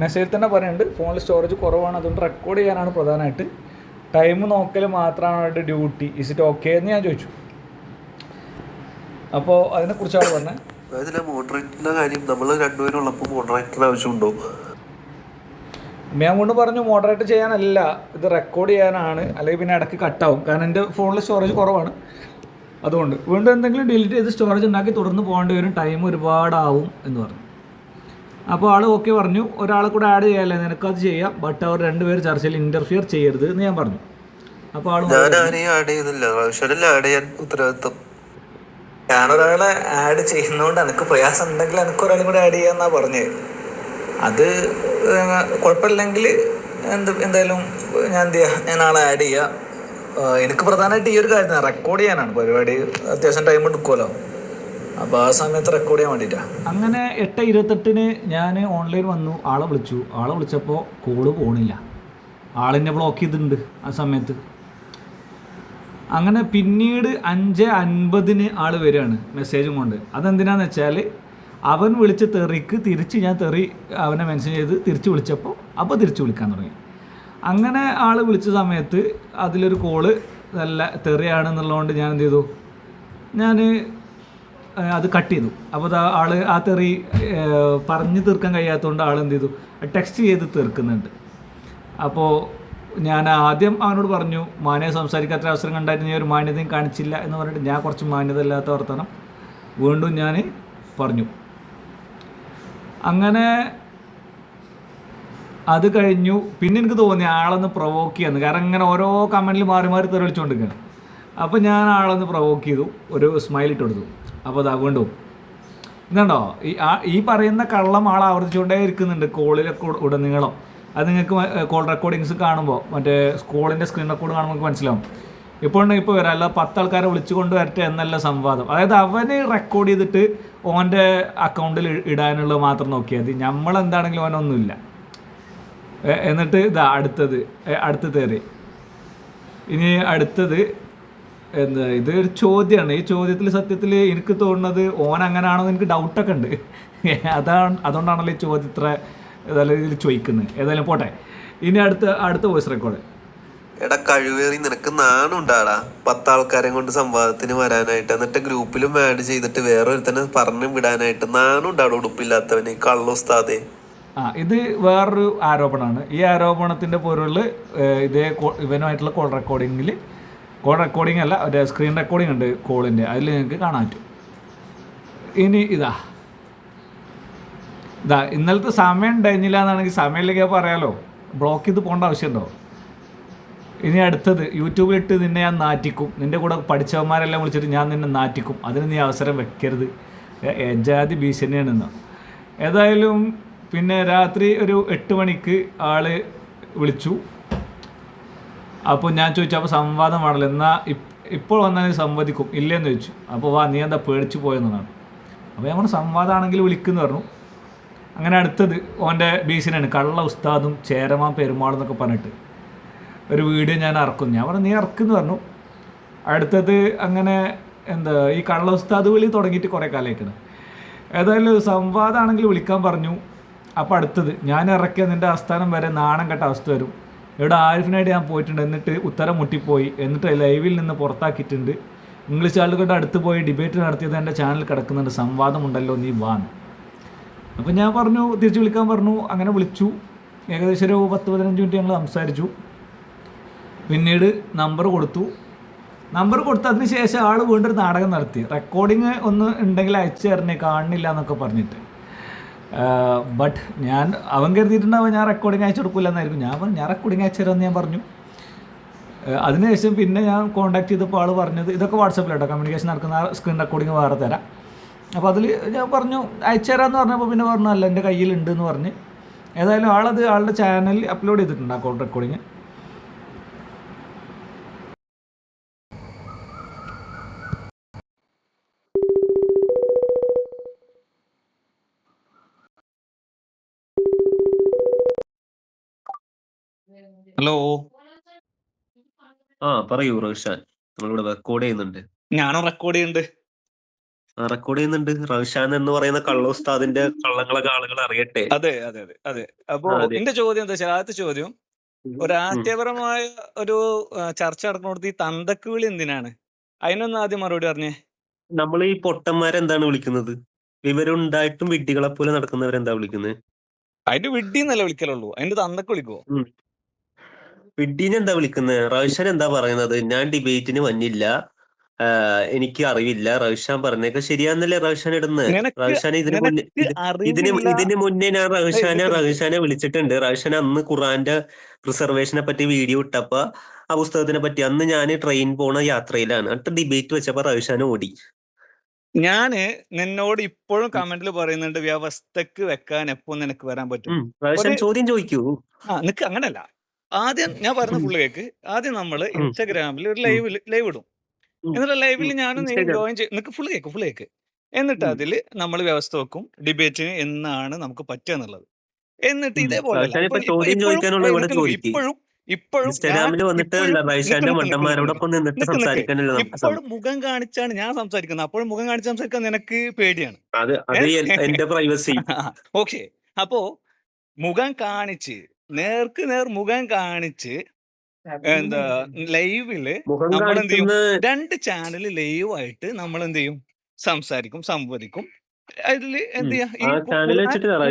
മെസ്സേജിൽ തന്നെ പറയുന്നുണ്ട്, ഫോണിൽ സ്റ്റോറേജ് കുറവാണ്, അതുകൊണ്ട് റെക്കോർഡ് ചെയ്യാനാണ് പ്രധാനമായിട്ട്, ടൈം നോക്കൽ മാത്രമാണ് ഡ്യൂട്ടി, ഇസ് ഇറ്റ് ഓക്കെ എന്ന് ഞാൻ ചോദിച്ചു. അപ്പോൾ അതിനെക്കുറിച്ചാണ് പറഞ്ഞത്. അതിലെ മോഡറേറ്ററിൻ്റെ കാര്യം, നമ്മൾ രണ്ടുപേരും ഉള്ളപ്പോൾ മോഡറേറ്ററിന് ആവശ്യമുണ്ടോ? ഞാൻ കൊണ്ട് പറഞ്ഞു മോഡറേറ്റ് ചെയ്യാനല്ല, ഇത് റെക്കോർഡ് ചെയ്യാനാണ്, അല്ലെങ്കിൽ പിന്നെ ഇടയ്ക്ക് കട്ടാവും, കാരണം എൻ്റെ ഫോണിൽ സ്റ്റോറേജ് കുറവാണ്, അതുകൊണ്ട് വീണ്ടും എന്തെങ്കിലും ഡിലീറ്റ് ചെയ്ത് സ്റ്റോറേജ് ഉണ്ടാക്കി തുടർന്ന് പോകേണ്ടി വരും, ടൈം ഒരുപാടാവും എന്ന് പറഞ്ഞു. അപ്പോൾ ആൾ ഓക്കെ പറഞ്ഞു, ഒരാളെ കൂടെ ആഡ് ചെയ്യാമല്ലേ, നിനക്കത് ചെയ്യാം, ബട്ട് അവർ 2 പേര് ചർച്ചയിൽ ഇൻ്റർഫിയർ ചെയ്യരുത് എന്ന് ഞാൻ പറഞ്ഞു. അപ്പോൾ ഞാനൊരാളെ ആഡ് ചെയ്യുന്നതുകൊണ്ട് എനിക്ക് പ്രയാസം ഉണ്ടെങ്കിൽ എനിക്ക് ഒരാളും കൂടെ ആഡ് ചെയ്യാമെന്നാ പറഞ്ഞത്. അത് കുഴപ്പമില്ലെങ്കിൽ എന്തായാലും ഞാൻ എന്ത് ചെയ്യാം, ഞാൻ ആളെ ആഡ് ചെയ്യാം. എനിക്ക് പ്രധാനമായിട്ട് ഈ ഒരു കാര്യം റെക്കോർഡ് ചെയ്യാനാണ് പരിപാടി, അത്യാവശ്യം ടൈം എടുക്കുമല്ലോ, അപ്പോൾ ആ സമയത്ത് റെക്കോർഡ് ചെയ്യാൻ വേണ്ടിയിട്ടാണ്. അങ്ങനെ 8:28 ഞാൻ ഓൺലൈൻ വന്നു, ആളെ വിളിച്ചപ്പോൾ കോള് പോകണില്ല, ആളെന്നെ ബ്ലോക്ക് ചെയ്തിട്ടുണ്ട് ആ സമയത്ത്. അങ്ങനെ പിന്നീട് 5:50 ആൾ വരികയാണ് മെസ്സേജും കൊണ്ട്. അതെന്തിനാന്ന് വെച്ചാൽ അവൻ വിളിച്ച തെറിക്ക് തിരിച്ച് ഞാൻ തെറി അവനെ മെൻഷൻ ചെയ്ത് തിരിച്ച് വിളിച്ചപ്പോൾ അപ്പോൾ തിരിച്ച് വിളിക്കാൻ തുടങ്ങി. അങ്ങനെ ആൾ വിളിച്ച സമയത്ത് അതിലൊരു കോള് നല്ല തെറിയാണെന്നുള്ളതുകൊണ്ട് ഞാൻ എന്ത് ചെയ്തു, ഞാൻ അത് കട്ട് ചെയ്തു. അപ്പോൾ ആൾ ആ തെറി പറഞ്ഞു തീർക്കാൻ കഴിയാത്തതുകൊണ്ട് ആൾ എന്ത് ചെയ്തു, ടെക്സ്റ്റ് ചെയ്ത് തീർക്കുന്നുണ്ട്. അപ്പോൾ ഞാൻ ആദ്യം അവനോട് പറഞ്ഞു, മാന്യ സംസാരിക്കാത്ത അവസരം കണ്ടായിട്ട് നീ ഒരു മാന്യതയും കാണിച്ചില്ല എന്ന് പറഞ്ഞിട്ട് ഞാൻ കുറച്ച് മാന്യത ഇല്ലാത്ത വർത്തമാനം വീണ്ടും ഞാൻ പറഞ്ഞു. അങ്ങനെ അത് കഴിഞ്ഞു. പിന്നെ എനിക്ക് തോന്നി ആളൊന്ന് പ്രൊവോക്ക് ചെയ്യാന്ന്, കാരണം ഇങ്ങനെ ഓരോ കമൻറ്റിൽ മാറി മാറി തെറിവിളിച്ചുകൊണ്ടിരിക്കുകയാണ്. അപ്പോൾ ഞാൻ ആളൊന്ന് പ്രൊവോക്ക് ചെയ്തു, ഒരു സ്മൈൽ ഇട്ട് കൊടുത്തു. അപ്പോൾ അതാ വീണ്ടും ഇതുണ്ടോ, ഈ പറയുന്ന കള്ളം ആൾ ആവർത്തിച്ചുകൊണ്ടേ ഇരിക്കുന്നുണ്ട് കോളിലൊക്കെ ഉടനീളം. അത് നിങ്ങൾക്ക് കോൾ റെക്കോർഡിങ്സ് കാണുമ്പോൾ, മറ്റേ കോളിൻ്റെ സ്ക്രീൻ റെക്കോർഡ് കാണുമ്പോൾ നമുക്ക് മനസ്സിലാവും. ഇപ്പോൾ വരാം, അല്ല 10 ആൾക്കാരെ വിളിച്ചു കൊണ്ട് വരട്ടെ എന്നല്ല സംവാദം. അതായത് അവന് റെക്കോർഡ് ചെയ്തിട്ട് ഓൻ്റെ അക്കൗണ്ടിൽ ഇടാനുള്ളത് മാത്രം നോക്കിയാൽ മതി, നമ്മളെന്താണെങ്കിലും അവനൊന്നുമില്ല. എന്നിട്ട് ഇതാ അടുത്ത തേറി. ഇനി അടുത്തത് എന്താ, ഇതൊരു ചോദ്യമാണ്. ഈ ചോദ്യത്തിൽ സത്യത്തിൽ എനിക്ക് തോന്നുന്നത് ഓൻ അങ്ങനെയാണോ എന്ന് എനിക്ക് ഡൗട്ടൊക്കെ ഉണ്ട്. അതുകൊണ്ടാണല്ലോ ഈ ചോദ്യം ഇത്ര ഏതായാലും ഇതിൽ ചോദിക്കുന്നത്. ഏതായാലും പോട്ടെ. ഇനി അടുത്ത വോയിസ് റെക്കോർഡ്. എടാ കഴിവേറി, നിനക്ക് നാണുണ്ടാടാ 10 ആൾക്കാരെ കൊണ്ട് സംവാദത്തിന് വരാനായിട്ട്, എന്നിട്ട് ഗ്രൂപ്പിലും ആഡ് ചെയ്തിട്ട് വേറൊരുത്തന്നെ പറഞ്ഞു വിടാനായിട്ട് നാണുണ്ടാടോ ഉടുപ്പില്ലാത്തവന്, കള്ളുസ്താദേ. ഇത് വേറൊരു ആരോപണമാണ്. ഈ ആരോപണത്തിൻ്റെ പൊരുളിൽ ഇതേ ഇവനുമായിട്ടുള്ള കോൾ റെക്കോർഡിംഗ് അല്ല, ഒരു സ്ക്രീൻ റെക്കോർഡിംഗ് ഉണ്ട് കോളിൻ്റെ, അതിൽ നിങ്ങൾക്ക് കാണാൻ പറ്റും. ഇനി ഇതാ ഇന്നലത്തെ സമയം ഉണ്ടായിരുന്നില്ല എന്നാണെങ്കിൽ സമയമില്ലെങ്കിൽ പറയാമല്ലോ, ബ്ലോക്ക് ചെയ്ത് പോകേണ്ട ആവശ്യമുണ്ടോ? ഇനി അടുത്തത്, യൂട്യൂബിലിട്ട് നിന്നെ ഞാൻ നാറ്റിക്കും, നിൻ്റെ കൂടെ പഠിച്ചവന്മാരെല്ലാം വിളിച്ചിട്ട് ഞാൻ നിന്നെ നാറ്റിക്കും, അതിന് നീ അവസരം വെക്കരുത്, ജാതി ഭീഷണിയാണെന്നോ. ഏതായാലും പിന്നെ രാത്രി ഒരു 8 മണിക്ക് ആള് വിളിച്ചു. അപ്പോൾ ഞാൻ ചോദിച്ചു, അപ്പോൾ സംവാദം വേണമല്ലോ, എന്നാൽ ഇപ്പോൾ വന്നാൽ സംവദിക്കും ഇല്ലെന്ന് ചോദിച്ചു. അപ്പോൾ വാ, നീ എന്താ പേടിച്ച് പോയെന്നാണ്. അപ്പോൾ ഞാൻ പറഞ്ഞു സംവാദമാണെങ്കിൽ വിളിക്കുന്നു പറഞ്ഞു. അങ്ങനെ അടുത്തത് ഓൻ്റെ ബീസിനാണ്, കള്ള ഉസ്താദും ചേരമാൻ പെരുമാളും എന്നൊക്കെ പറഞ്ഞിട്ട് ഒരു വീഡിയോ ഞാൻ ഇറക്കുന്നു. ഞാൻ പറഞ്ഞു നീ ഇറക്കുമെന്ന് പറഞ്ഞു. അടുത്തത് അങ്ങനെ എന്താ ഈ കള്ള ഉസ്താദ് വിളി തുടങ്ങിയിട്ട് കുറേ കാലമായിക്കണം. ഏതായാലും സംവാദമാണെങ്കിൽ വിളിക്കാൻ പറഞ്ഞു. അപ്പോൾ അടുത്തത് ഞാൻ ഇറക്കിയ നിൻ്റെ ആസ്ഥാനം വരെ നാണം കെട്ട അവസ്ഥ വരും. ഇവിടെ ആരിഫിനായിട്ട് ഞാൻ പോയിട്ടുണ്ട്, എന്നിട്ട് ഉത്തരം മുട്ടിപ്പോയി, എന്നിട്ട് ലൈവിൽ നിന്ന് പുറത്താക്കിയിട്ടുണ്ട്. ഇംഗ്ലീഷ് ആളുകളുടെ അടുത്ത് പോയി ഡിബേറ്റ് നടത്തിയത് എൻ്റെ ചാനൽ കിടക്കുന്നുണ്ട്, സംവാദമുണ്ടല്ലോ, നീ വാന്ന്. അപ്പോൾ ഞാൻ പറഞ്ഞു തിരിച്ച് വിളിക്കാൻ പറഞ്ഞു. അങ്ങനെ വിളിച്ചു. ഏകദേശം ഒരു 10-15 മിനിറ്റ് ഞങ്ങൾ സംസാരിച്ചു. പിന്നീട് നമ്പർ കൊടുത്തു. അതിന് ശേഷം ആൾ വീണ്ടും ഒരു നാടകം നടത്തി. റെക്കോർഡിങ് ഒന്ന് ഉണ്ടെങ്കിൽ അയച്ചു തരണേ, കാണുന്നില്ല എന്നൊക്കെ പറഞ്ഞിട്ട്. ബട്ട് അവൻ കരുതിയിട്ടുണ്ടാവും ഞാൻ റെക്കോർഡിങ് അയച്ചു കൊടുക്കില്ല എന്നായിരിക്കും. ഞാൻ പറഞ്ഞു ഞാൻ റെക്കോർഡിങ് അയച്ചു തരാമെന്ന് ഞാൻ പറഞ്ഞു. അതിനുശേഷം പിന്നെ ഞാൻ കോൺടാക്ട് ചെയ്തപ്പോൾ ആൾ പറഞ്ഞത്, ഇതൊക്കെ വാട്സാപ്പിലാട്ടോ കമ്മ്യൂണിക്കേഷൻ നടക്കുന്ന, സ്ക്രീൻ റെക്കോർഡിങ് വേറെ തരാം. അപ്പോൾ അതിൽ ഞാൻ പറഞ്ഞു അയച്ചു തരാമെന്ന് പറഞ്ഞപ്പോൾ പിന്നെ പറഞ്ഞു അല്ല എൻ്റെ കയ്യിലുണ്ട് എന്ന് പറഞ്ഞ്. ഏതായാലും ആളുടെ ചാനലിൽ അപ്ലോഡ് ചെയ്തിട്ടുണ്ട് ആ കോൾ റെക്കോർഡിങ്. ഹലോ, പറയൂ റോഷാൻ. നമ്മളിവിടെ റെക്കോർഡ് ചെയ്യുന്നുണ്ട്. ഞാനും റെക്കോർഡ് ചെയ്യുന്നുണ്ട്. റെക്കോർഡ് ചെയ്യുന്നുണ്ട്. റോഷാൻ എന്ന് പറയുന്ന കള്ള ഉസ്താദിന്റെ കള്ളങ്ങളൊക്കെ ആളുകൾ അറിയട്ടെ. അതെ അതെ അതെ അതെ. അപ്പോ അതെ. എന്റെ ചോദ്യം എന്താ വെച്ചാൽ, ആദ്യത്തെ ചോദ്യം, ഒരു ആശയപരമായ ഒരു ചർച്ച നടക്കുന്നിടത്ത് ഈ തന്തക്ക് വിളി എന്തിനാണ്? അതിനൊന്ന് ആദ്യം മറുപടി പറഞ്ഞേ. നമ്മൾ ഈ പൊട്ടന്മാരെന്താണ് വിളിക്കുന്നത്? വിവരമുണ്ടായിട്ടും വിഡ്ഢികളെ പോലെ നടക്കുന്നവരെന്താ വിളിക്കുന്നത്? അതിന്റെ വിഡ്ഢി എന്നല്ല വിളിക്കലുള്ളൂ, അതിന്റെ തന്തക്ക് വിളിക്കുവോ? വിഡ്ഢീനെ എന്താ വിളിക്കുന്നത്? റോഷൻ എന്താ പറയുന്നത്? ഞാൻ ഡിബേറ്റിന് വന്നില്ല, എനിക്ക് അറിവില്ല. റോഷൻ പറഞ്ഞേക്കെ ശരിയാന്നല്ലേ റോഷൻ ഇടുന്നത്? റോഷാനെ ഇതിന് മുന്നേ ഞാൻ റോഷാനെ വിളിച്ചിട്ടുണ്ട്. റോഷൻ അന്ന് ഖുറാന്റെ പ്രിസർവേഷനെ പറ്റി വീഡിയോ ഇട്ടപ്പോ ആ പുസ്തകത്തിനെ പറ്റി, അന്ന് ഞാൻ ട്രെയിൻ പോണ യാത്രയിലാണ്, എന്നിട്ട് ഡിബേറ്റ് വെച്ചപ്പോ റോഷാൻ ഓടി. ഞാന് നിന്നോട് ഇപ്പോഴും കമന്റിൽ പറയുന്നുണ്ട്, വ്യവസ്ഥക്ക് വെക്കാൻ എപ്പോ നിനക്ക് വരാൻ പറ്റും. റോഷൻ ചോദ്യം ചോദിക്കൂ. നിനക്ക് അങ്ങനല്ല. ആദ്യം ഞാൻ പറഞ്ഞ ഫുള്ള് കേക്ക്. ആദ്യം നമ്മള് ഇൻസ്റ്റാഗ്രാമിൽ ഒരു ലൈവ് ഇടും. എന്നിട്ട് ലൈവിൽ ഞാനും നീ ജോയിൻ നിനക്ക് ഫുള്ള് കേക്ക്. എന്നിട്ട് അതിൽ നമ്മൾ വ്യവസ്ഥ വെക്കും, ഡിബേറ്റിന് എന്നാണ് നമുക്ക് പറ്റുക എന്നുള്ളത്. എന്നിട്ട് ഇതേപോലെ ഇപ്പോഴും മുഖം കാണിച്ചാണ് ഞാൻ സംസാരിക്കുന്നത്. അപ്പോഴും മുഖം കാണിച്ച് സംസാരിക്കാൻ നിനക്ക് പേടിയാണ്. ഓക്കെ, അപ്പോ മുഖം കാണിച്ച്, നേർക്ക് നേർ മുഖം കാണിച്ച് എന്താ ലൈവില് നമ്മൾ എന്ത് ചെയ്യും? 2 ചാനൽ ലൈവായിട്ട് നമ്മൾ എന്ത് ചെയ്യും? സംസാരിക്കും, സംവദിക്കും. അതില് എന്ത് ചെയ്യാ?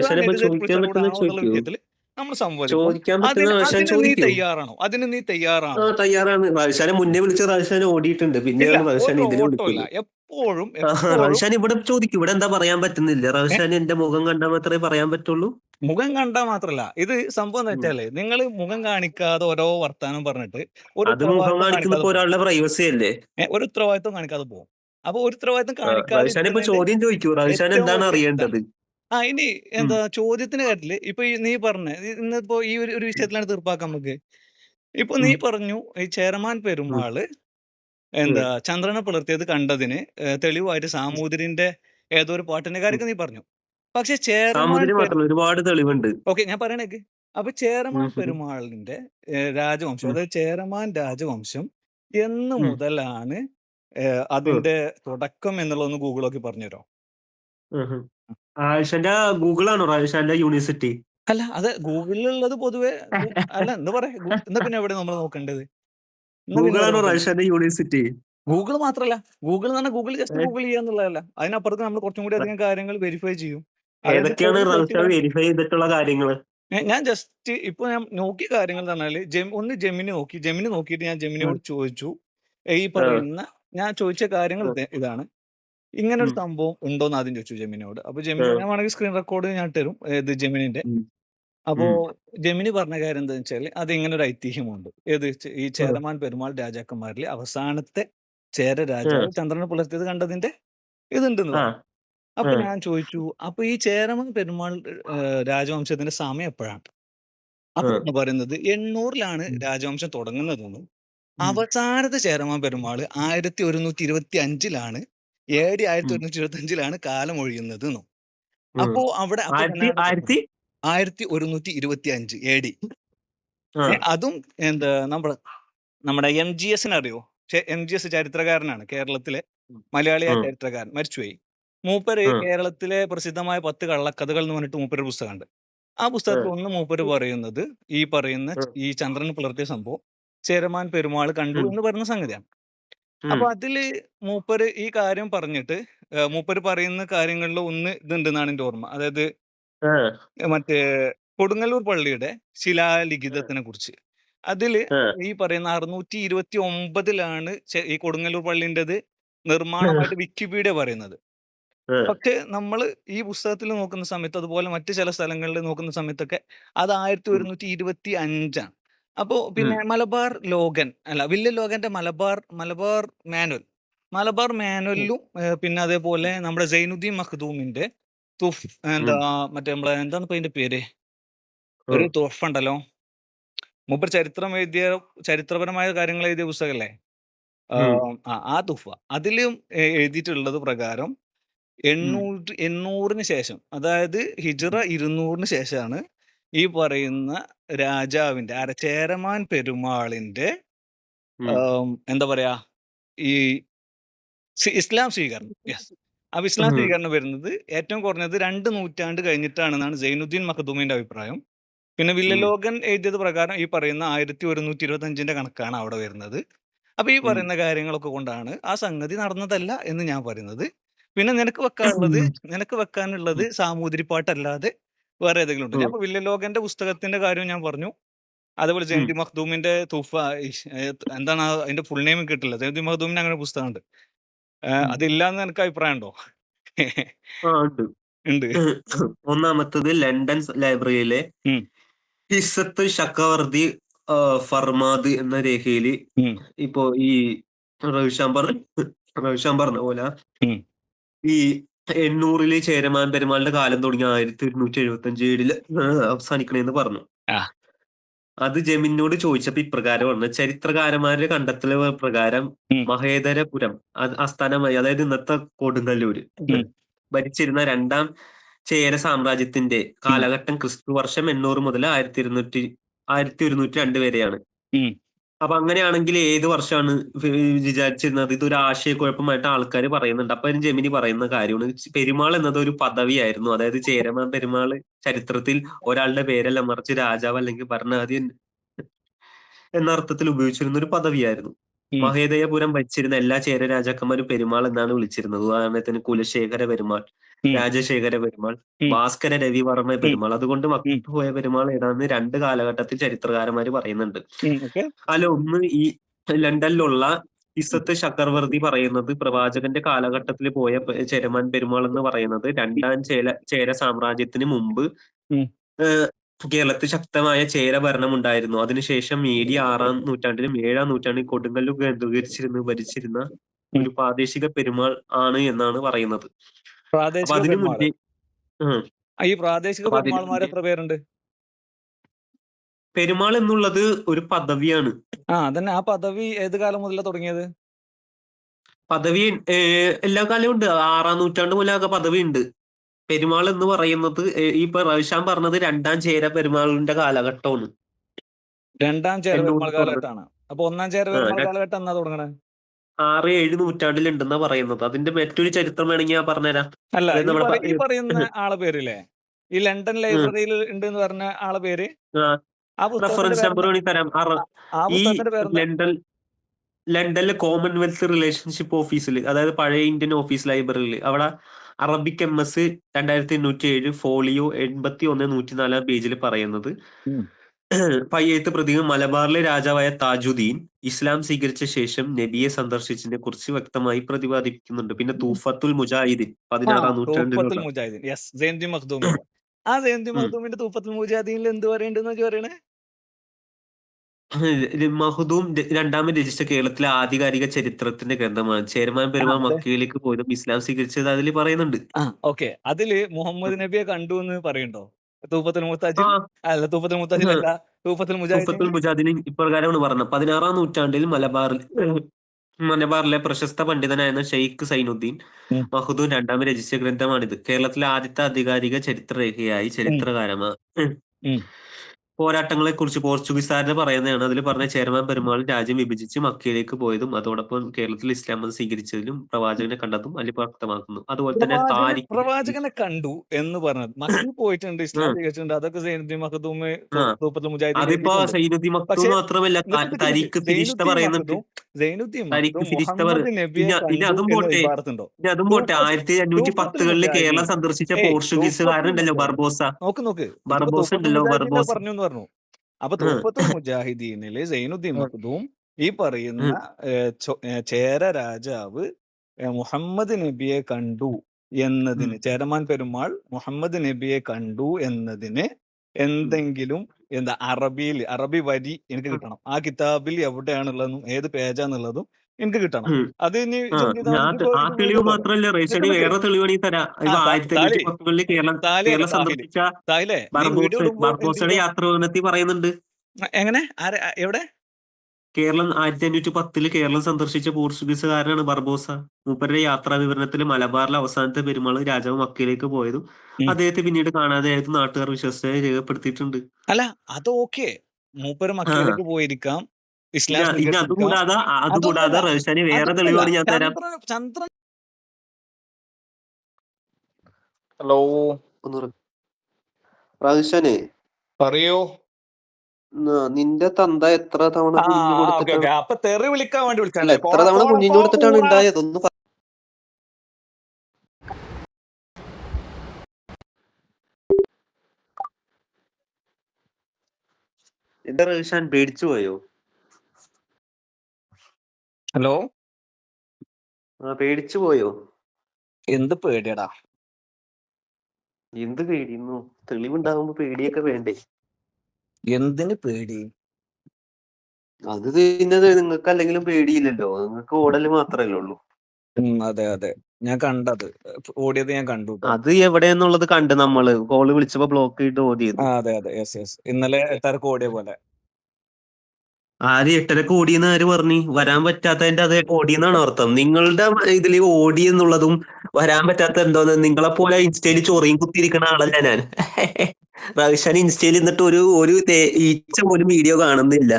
വിഷയത്തില് നമ്മൾ സംവദിക്കും. അതിന് നീ തയ്യാറാണോ? തയ്യാറാണ്. റോഷാനെ മുന്നേ വിളിച്ച റോഷാൻ ഓടിയിട്ടുണ്ട്. പിന്നെയാണ് റോഷാൻ ഇതിന് വിളിക്കുന്നത്. എപ്പോഴും റോഷാൻ ഇവിടെ ചോദിക്കും, ഇവിടെ എന്താ പറയാൻ പറ്റുന്നില്ല? റോഷാൻ എന്റെ മുഖം കണ്ടാൽ മാത്രമേ പറയാൻ പറ്റുള്ളൂ. മുഖം കണ്ടാൽ മാത്രല്ല, ഇത് സംഭവം എന്ന് വെച്ചാല് നിങ്ങൾ മുഖം കാണിക്കാതെ ഓരോ വർത്താനം പറഞ്ഞിട്ട് ഒരാളുടെ പ്രൈവസി അല്ലേ? ഒരു ഉത്തരവാദിത്വം കാണിക്കാതെ പോകും. അപ്പൊ ഒരു ഉത്തരവാദിത്വം കാണിക്കാതെ ചോദ്യം ചോദിക്കൂ. റോഷാൻ എന്താണ് അറിയേണ്ടത്? ഇനി എന്താ ചോദ്യത്തിന്റെ കാര്യത്തില് ഇപ്പൊ നീ പറഞ്ഞ ഇന്നിപ്പോ ഈ ഒരു വിഷയത്തിലാണ് തീർപ്പാക്കാം നമുക്ക്. ഇപ്പൊ നീ പറഞ്ഞു ഈ ചേരമാൻ പെരുമാള് എന്താ ചന്ദ്രനെ പുലർത്തിയത് കണ്ടതിന് തെളിവായിട്ട് സാമൂതിരിന്റെ ഏതോ ഒരു പാട്ടിന്റെ കാര്യമൊക്കെ നീ പറഞ്ഞു. പക്ഷെ ഒരുപാട് തെളിവുണ്ട്. ഓക്കെ, ഞാൻ പറയണേക്ക്. അപ്പൊ ചേരമാൻ പെരുമാളിന്റെ രാജവംശം, അതായത് ചേരമാൻ രാജവംശം എന്ന് മുതലാണ് അതിന്റെ തുടക്കം എന്നുള്ളതൊന്ന് ഗൂഗിളൊക്കെ പറഞ്ഞുതരോ? ഗൂഗിളാണോ റോഷാന്റെ യൂണിവേഴ്സിറ്റി? അല്ല, അത് ഗൂഗിളിലുള്ളത് പൊതുവെ അല്ല. എന്താ പറയാ, എന്നാ പിന്നെ എവിടെ നമ്മൾ നോക്കേണ്ടത്? യൂണിവേഴ്സിറ്റി ഗൂഗിൾ മാത്രല്ല, ഗൂഗിൾ എന്ന് പറഞ്ഞാൽ ഗൂഗിൾ ജസ്റ്റ് ഗൂഗിൾ ചെയ്യാന്നുള്ളതല്ല. അതിനപ്പുറത്ത് നമ്മൾ കുറച്ചും കൂടി അധികം കാര്യങ്ങൾ വെരിഫൈ ചെയ്യും. വെരിഫൈ ചെയ്തിട്ടുള്ള കാര്യങ്ങള് ഞാൻ ജസ്റ്റ് ഇപ്പൊ ഞാൻ നോക്കിയ കാര്യങ്ങൾ എന്ന് പറഞ്ഞാല് ഒന്ന് ജെമിനി നോക്കിയിട്ട് ഞാൻ ജെമിനിയോട് ചോദിച്ചു, ഈ പറയുന്ന ഞാൻ ചോദിച്ച കാര്യങ്ങൾ ഇതാണ്, ഇങ്ങനെ ഒരു സംഭവം ഉണ്ടോന്ന് ആദ്യം ചോദിച്ചു ജെമിനിയോട്. അപ്പൊ ജെമിനി വേണമെങ്കിൽ സ്ക്രീൻ റെക്കോർഡ് ഞാൻ തരും, ജെമിനിന്റെ. അപ്പോ ജെമിനി പറഞ്ഞ കാര്യം എന്താ വെച്ചാല്, അത് ഇങ്ങനെ ഒരു ഐതിഹ്യമുണ്ട്. ഈ ചേരമാൻ പെരുമാൾ രാജാക്കന്മാരിൽ അവസാനത്തെ ചേര രാജാവ് ചന്ദ്രനെ പുലർത്തിയത് കണ്ടതിന്റെ ഇതുണ്ടെന്ന്. അപ്പൊ ഞാൻ ചോദിച്ചു, അപ്പൊ ഈ ചേരമാൻ പെരുമാൾ രാജവംശത്തിന്റെ സമയം എപ്പോഴാണ്? അപ്പോഴാണ് പറയുന്നത് 800-ലാണ് രാജവംശം തുടങ്ങുന്നതെന്നും അവസാനത്തെ ചേരമാൻ പെരുമാൾ 1125-ലാണ് AD 1125-ലാണ് കാലം ഒഴിയുന്നത് എന്നും. അപ്പോ അവിടെ അപ്പൊ തന്നെ 1125 AD. അതും എന്താ നമ്മുടെ MGS അറിയോ? MGS ചരിത്രകാരനാണ്, കേരളത്തിലെ മലയാളിയായ ചരിത്രകാരൻ, മരിച്ചുപോയി. മൂപ്പര് കേരളത്തിലെ പ്രസിദ്ധമായ 10 കള്ളക്കഥകൾ എന്ന് പറഞ്ഞിട്ട് മൂപ്പര് പുസ്തകമുണ്ട്. ആ പുസ്തകത്തിൽ ഒന്ന് മൂപ്പര് പറയുന്നത് ഈ പറയുന്ന ഈ ചന്ദ്രൻ പിളർത്തിയ സംഭവം ചേരമാൻ പെരുമാൾ കണ്ടു എന്ന് പറയുന്ന സംഗതിയാണ്. അപ്പൊ അതില് മൂപ്പര് ഈ കാര്യം പറഞ്ഞിട്ട് മൂപ്പര് പറയുന്ന കാര്യങ്ങളിൽ ഒന്ന് ഇതുണ്ടെന്നാണ് എന്റെ ഓർമ്മ. അതായത് മറ്റേ കൊടുങ്ങല്ലൂർ പള്ളിയുടെ ശിലാലിഖിതത്തിനെ കുറിച്ച്. അതില് ഈ പറയുന്ന 629-ലാണ് ഈ കൊടുങ്ങല്ലൂർ പള്ളിൻ്റെത് നിർമ്മാണമായിട്ട് വിക്കിപീഡിയ പറയുന്നത്. പക്ഷെ നമ്മള് ഈ പുസ്തകത്തിൽ നോക്കുന്ന സമയത്ത്, അതുപോലെ മറ്റു ചില സ്ഥലങ്ങളിൽ നോക്കുന്ന സമയത്തൊക്കെ അത് 1125-ആണ്. അപ്പോ പിന്നെ വില്യം ലോഗന്റെ മലബാർ മാനുവലിലും പിന്നെ അതേപോലെ നമ്മുടെ സൈനുദ്ദീൻ മഖ്ദൂമിന്റെ മറ്റേ നമ്മളെ എന്താണ് ഇപ്പൊ അതിന്റെ പേര്, ഒരു തുഹഫ ഉണ്ടല്ലോ, മൂപ്പർ ചരിത്രപരമായ കാര്യങ്ങൾ എഴുതിയ പുസ്തകല്ലേ, ആ തുഹഫ. അതിലും എഴുതിയിട്ടുള്ളത് പ്രകാരം 800-ന് ശേഷം, അതായത് ഹിജ്റ 200-ന് ശേഷമാണ് ഈ പറയുന്ന രാജാവിന്റെ ചേരമാൻ പെരുമാളിന്റെ എന്താ പറയാ ഈ ഇസ്ലാം സ്വീകരണം. അപ്പൊ ഇസ്ലാം സ്വീകരണം വരുന്നത് ഏറ്റവും കുറഞ്ഞത് 2 നൂറ്റാണ്ട് കഴിഞ്ഞിട്ടാണെന്നാണ് സൈനുദ്ദീൻ മഖ്ദൂമിന്റെ അഭിപ്രായം. പിന്നെ വില്യം ലോഗൻ എഴുതിയത് പ്രകാരം ഈ പറയുന്ന 1125-ന്റെ കണക്കാണ് അവിടെ വരുന്നത്. അപ്പൊ ഈ പറയുന്ന കാര്യങ്ങളൊക്കെ കൊണ്ടാണ് ആ സംഗതി നടന്നതല്ല എന്ന് ഞാൻ പറയുന്നത്. പിന്നെ നിനക്ക് വെക്കാനുള്ളത് സാമൂതിരിപ്പാട്ടല്ലാതെ വേറെ ഏതെങ്കിലും ഉണ്ടോ? ഞാൻ വില്യം ലോഗന്റെ പുസ്തകത്തിന്റെ കാര്യം ഞാൻ പറഞ്ഞു. അതേപോലെ സൈനുദ്ദീൻ മഖ്ദൂമിന്റെ എന്താണ് അതിന്റെ ഫുൾ നെയിം കിട്ടില്ല. സൈനുദ്ദീൻ മഖ്ദൂമിന് അങ്ങനെ പുസ്തകമുണ്ട്. അതില്ലാന്ന് നിനക്ക് അഭിപ്രായം ഉണ്ടോ? ഉണ്ട്. ഒന്നാമത്തത് ലണ്ടൻ ലൈബ്രറിയിലെ ഹിസ്സത്ത് ഷക്കവർദി ഫർമാദ് എന്ന രേഖയില് ഇപ്പോ ഈ റവിശാൻ പറഞ്ഞ പോലെ ഈ 800-ല് ചേരമാൻ പെരുമാളിന്റെ കാലം തുടങ്ങി 1175 അവസാനിക്കണേന്ന് പറഞ്ഞു. അത് ജെമിനോട് ചോദിച്ചപ്പോ ഇപ്രകാരം പറഞ്ഞു. ചരിത്രകാരന്മാരുടെ കണ്ടെത്തൽ പ്രകാരം മഹേതരപുരം ആസ്ഥാനമായി, അതായത് ഇന്നത്തെ കൊടുങ്ങല്ലൂര്, ഭരിച്ചിരുന്ന 2-ാം ചേര സാമ്രാജ്യത്തിന്റെ കാലഘട്ടം ക്രിസ്തു വർഷം 800 മുതൽ 1102 വരെയാണ്. അപ്പൊ അങ്ങനെയാണെങ്കിൽ ഏത് വർഷമാണ് വിചാരിച്ചിരുന്നത്? ഇതൊരു ആശയക്കുഴപ്പമായിട്ട് ആൾക്കാർ പറയുന്നുണ്ട്. അപ്പൊ ജെമിനി പറയുന്ന കാര്യമാണ്, പെരുമാൾ എന്നത് ഒരു പദവിയായിരുന്നു. അതായത് ചേരമാൻ പെരുമാൾ ചരിത്രത്തിൽ ഒരാളുടെ പേരല്ല, മറിച്ച് രാജാവ് അല്ലെങ്കിൽ ഭരണാധിപൻ എന്ന അർത്ഥത്തിൽ ഉപയോഗിച്ചിരുന്ന ഒരു പദവിയായിരുന്നു. മഹേദയപുരം ഭരിച്ചിരുന്ന എല്ലാ ചേര രാജാക്കന്മാരും പെരുമാൾ എന്നാണ് വിളിച്ചിരുന്നത്. ഉദാഹരണത്തിന് കുലശേഖര പെരുമാൾ, രാജശേഖര പെരുമാൾ, ഭാസ്കര രവിവർമ്മ പെരുമാൾ. അതുകൊണ്ട് പോയ പെരുമാൾ ഏതാണെന്ന് 2 കാലഘട്ടത്തിൽ ചരിത്രകാരന്മാര് പറയുന്നുണ്ട്. അല്ല, ഒന്ന് ഈ ലണ്ടനിലുള്ള ഇസത്ത് ചക്രവർത്തി പറയുന്നത് പ്രവാചകന്റെ കാലഘട്ടത്തിൽ പോയ ചേരമാൻ പെരുമാൾ എന്ന് പറയുന്നത് 2-ാം ചേര സാമ്രാജ്യത്തിന് മുമ്പ് കേരളത്തിൽ ശക്തമായ ചേര ഭരണം ഉണ്ടായിരുന്നു. അതിനുശേഷം AD 6-ാം നൂറ്റാണ്ടിലും 7-ാം നൂറ്റാണ്ടിലും കൊടുങ്ങല്ലൂർ ഭരിച്ചിരുന്ന ഒരു പ്രാദേശിക പെരുമാൾ ആണ് എന്നാണ് പറയുന്നത്. അപ്പൊ അതിനു മുന്നേ ഈ പ്രാദേശിക പെരുമാൾമാർ എത്ര പേരുണ്ട്? പെരുമാൾ എന്നുള്ളത് ഒരു പദവിയാണ്. അതന്നെ. ആ പദവി ഏത് കാലം മുതലാണ് തുടങ്ങിയത്? പദവി എല്ലാ കാലവും ഉണ്ട്. 6-ാം നൂറ്റാണ്ട് മുതലൊക്കെ പദവി ഉണ്ട്. പെരുമാൾ എന്ന് പറയുന്നത് ഈ റവിശാൻ പറഞ്ഞത് 2-ാം ചേര പെരുമാളിന്റെ കാലഘട്ടമാണ്. 2-ാം ചേര പെരുമാൾ കാലഘട്ടമാണ്. അപ്പൊ 1-ാം ചേര പെരുമാൾ കാലഘട്ടം എന്നാ തുടങ്ങണേ? 6-7 നൂറ്റാണ്ടിലുണ്ടെന്നാ പറയുന്നത്. അതിന്റെ മറ്റൊരു ചരിത്രം വേണമെങ്കിൽ ഞാൻ പറഞ്ഞുതരാം. അല്ല, ഈ പറയുന്ന ആളെ പേരില്ലേ, ഈ ലണ്ടൻ ലൈബ്രറിയിൽ ഉണ്ട് എന്ന് പറഞ്ഞ ആളെ പേര്, റെഫറൻസ് നമ്പർ വേണമെങ്കിൽ തരാം. ഈ ലണ്ടനിലെ കോമൺവെൽത്ത് റിലേഷൻഷിപ്പ് ഓഫീസിൽ, അതായത് പഴയ ഇന്ത്യൻ ഓഫീസ് ലൈബ്രറിയിൽ, അവിടെ അറബിക് MS 2807 ഫോളിയോ 81-104 പേജിൽ പറയുന്നത്, പയ്യത്ത് പ്രതീകം മലബാറിലെ രാജാവായ താജുദ്ദീൻ ഇസ്ലാം സ്വീകരിച്ച ശേഷം നബിയെ സന്ദർശിച്ചതിനെ കുറിച്ച് വ്യക്തമായി പ്രതിപാദിക്കുന്നുണ്ട്. പിന്നെ തൂഫത്തുൽ മുജാഹിദീൻ 16-ാം നൂറ്റാണ്ടിലുള്ള സൈനുദ്ദീൻ മഖ്ദൂമിന്റെ തൂഫത്തുൽ മുജാഹിദീനിൽ എന്ത് പറയണ്ടെന്ന് പറയണേ? മഹ്ദൂം രണ്ടാമൻ രചിച്ച കേരളത്തിലെ ആധികാരിക ചരിത്രത്തിന്റെ ഗ്രന്ഥമാണ്. ചേരമാൻ പെരുമാൾ അതെ. മക്കയിലേക്ക് പോയതും ഇസ്ലാം സ്വീകരിച്ചത് അതിൽ പറയുന്നുണ്ട്. ഓക്കെ. അതില് മുഹമ്മദ് നബിയെ കണ്ടു എന്ന് പറയുന്നുണ്ടോ? തൂഫത്തുൽ ആ മുഹ്താജിൽ അല്ല, തൂഫത്തുൽ മുഹ്താജിലല്ല, തൂഫത്തുൽ മുജാഹിദീൻ. തുഫത്തുൽ മുജാദിന് ഇപ്രകാരമാണ് പറഞ്ഞത്. 16-ാം നൂറ്റാണ്ടിൽ മലബാറിലെ പ്രശസ്ത പണ്ഡിതനായിരുന്ന ഷെയ്ഖ് സൈനുദ്ദീൻ ഉം, മഹ്ദൂം രണ്ടാമൻ രചിച്ച ഗ്രന്ഥമാണിത്. കേരളത്തിലെ ആദ്യത്തെ ആധികാരിക ചരിത്രരേഖയായി ഉം, ചരിത്രകാരന്മാർ ഉം. പോരാട്ടങ്ങളെ കുറിച്ച് പോർച്ചുഗീസുകാരുടെ പറയുന്നതാണ്. അതിൽ പറഞ്ഞ ചേരമാൻ പെരുമാൾ രാജ്യം വിഭജിച്ച് മക്കയിലേക്ക് പോയതും അതോടൊപ്പം കേരളത്തിൽ ഇസ്ലാം മതം സ്വീകരിച്ചതിലും പ്രവാചകനെ കണ്ടതും അതിൽ വ്യക്തമാക്കുന്നു. അതുപോലെ തന്നെ താരിഖിൽ പ്രവാചകനെ കണ്ടു എന്ന് പറഞ്ഞത് മക്കിൽ പോയിട്ടുണ്ട്, ആ ഇസ്ലാം സ്വീകരിച്ചിട്ടുണ്ട്, അതൊക്കെ സൈനുദ്ദീൻ മഖ്ദൂം ആ തൂഫത്തുൽ മുജാഹിദീൻ അതിപ്പോ എഴുതിയിട്ടുണ്ട്. സൈനുദ്ദീൻ പക്ഷെ മക്തൂം മാത്രമല്ല, നിക്ക് ഫിരിഷ്ത പറയുന്നുണ്ട്. സൈനുദ്ദീൻ താരിഖ് മഖ്ദൂം ഫിരിഷ്ത മുഹമ്മദ് നബിയെ ഇനി കണ്ടു അതും എന്ന് പോട്ടെ, ഇബാറത്തുണ്ടോ? ഇനി അതും പോട്ടെ, തൂഫത്തുൽ തൂഫത്തുൽ 1510-കളിൽ കേരളം മുജാഹിദീൻ സന്ദർശിച്ച തൂഫത്തുൽ പോർച്ചുഗീസുകാരനുണ്ടല്ലോ മുജാഹിദീൻ ബർബോസ. നോക്ക് ഇതിപ്പോ ബർബോസ് തൂഫത്തുൽ ഉണ്ടല്ലോ, മുജാഹിദീനെ ബർബോസ്. പറഞ്ഞു എന്ന് പറഞ്ഞു. അപ്പൊ ആ, തൂഫത്തുൽ മുജാഹിദീനില് സൈനുദ്ദീൻ ആ, മഖ്ദൂം ഈ പറയുന്ന ഉം, ചേര രാജാവ് മുഹമ്മദ് നബിയെ കണ്ടു ഉം, എന്നതിന്, ചേരമാൻ പെരുമാൾ മുഹമ്മദ് നബിയെ കണ്ടു എന്നതിന് ഉം, എന്തെങ്കിലും അറബി വരി എനിക്ക് ഉം, കിട്ടണം. ആ കിതാബിൽ എവിടെയാണുള്ളതും ഏത് പേജാന്നുള്ളതും എനിക്ക് കിട്ടണം. ഉം. അത് ഇനി ആ ആ ഇത് തെളിവ് വീഡിയോ പോലെ മാത്രല്ല റേഷനി, നിക്ക് വേറെ തെളിവാണെങ്കിൽ തരാം. ഇപ്പൊ താലി 1510-കളിൽ കേരളം താലിയല്ല കേരളം താഹില് സന്ദർശിച്ച താഹിലെ നീ വീഡിയോ ഇടുമ്പോ എന്ത് ബർബോസയുടെ ചെയ്തോ? യാത്രാവിവരണത്തിൽ പറയുന്നുണ്ട്. എങ്ങനെ എവിടെ? കേരളം 1510-ൽ കേരളം സന്ദർശിച്ച പോർച്ചുഗീസുകാരനാണ് ബർബോസ. മൂപ്പരുടെ യാത്രാ വിവരണത്തിൽ മലബാറിലെ അവസാനത്തെ പെരുമാൾ രാജാവ് മക്കയിലേക്ക് പോയതും ഉം. അദ്ദേഹത്തെ പിന്നീട് കാണാതെയായത് നാട്ടുകാർ വിശ്വസ്തയെ രേഖപ്പെടുത്തിയിട്ടുണ്ട്. അല്ല, അത് ഓക്കെ, മൂപ്പര് ആ മക്കയിലേക്ക് പോയിരിക്കാം, ഇസ്ലാം ഇനി സ്വീകരിച്ചിരിക്കാം. അതുകൂടാതെ അതൊന്നല്ല റേഷനി വേറെ അതൊന്നല്ല തെളിവാണ് ഞാൻ തരാം. ചന്ദ്രൻ ഹലോ, റേഷനെ, പറയൂ. നിന്റെ തന്ത എത്ര തവണ കുഞ്ഞിന് ഓക്കെ കൊടുത്തിട്ടാണ്, ഓക്കെ, അപ്പൊ തെറി വിളിക്കാൻ വേണ്ടി അല്ല വിളിച്ചാണല്ലേ? എത്ര തവണ കുഞ്ഞിന് കൊടുത്തിട്ടാണ് ഉണ്ടായത്? ഒന്ന് എന്താ റേഷൻ പേടിച്ചു പോയോ? ഹലോ, പേടിച്ചു പോയോ? എന്ത് പേടിയടാ? എന്ത് പേടിയുന്നു? തെളിവുണ്ടാകുമ്പോ പേടിയൊക്കെ വേണ്ടേ? എന്തിന് പേടി? അത് ചെയ്യുന്നത് നിങ്ങൾക്ക് അല്ലെങ്കിലും പേടിയില്ലല്ലോ, നിങ്ങൾക്ക് ഓടല് മാത്രല്ലേ ഉള്ളൂ. അതെ അതെ, ഞാൻ കണ്ടത്, ഓടിയത് ഞാൻ കണ്ടു ട്ടോ. അത് എവിടെയെന്നുള്ളത് കണ്ട് നമ്മള് കോള് വിളിച്ചപ്പോ ബ്ലോക്ക് ചെയ്ത് ഓടിയത്. അതെ അതെ, യെസ് ഇന്നലെ എട്ടാർക്ക് ഓടിയ പോലെ. ആര് 8:30 ഓടിയെന്ന് ആര് പറഞ്ഞു? വരാൻ പറ്റാത്തതിന്റെ അത് ഓടിയെന്നാണ് അർത്ഥം. നിങ്ങളുടെ ഇതില് ഓടി എന്നുള്ളതും വരാൻ പറ്റാത്ത എന്തോന്ന്, നിങ്ങളെ പോലെ ഇൻസ്റ്റയിൽ ചൊറിയും കുത്തിയിരിക്കുന്ന ആളല്ല ഞാൻ. റവിഷാൻ ഇൻസ്റ്റയിൽ നിന്നിട്ട് ഈച്ച പോലും വീഡിയോ കാണുന്നില്ല.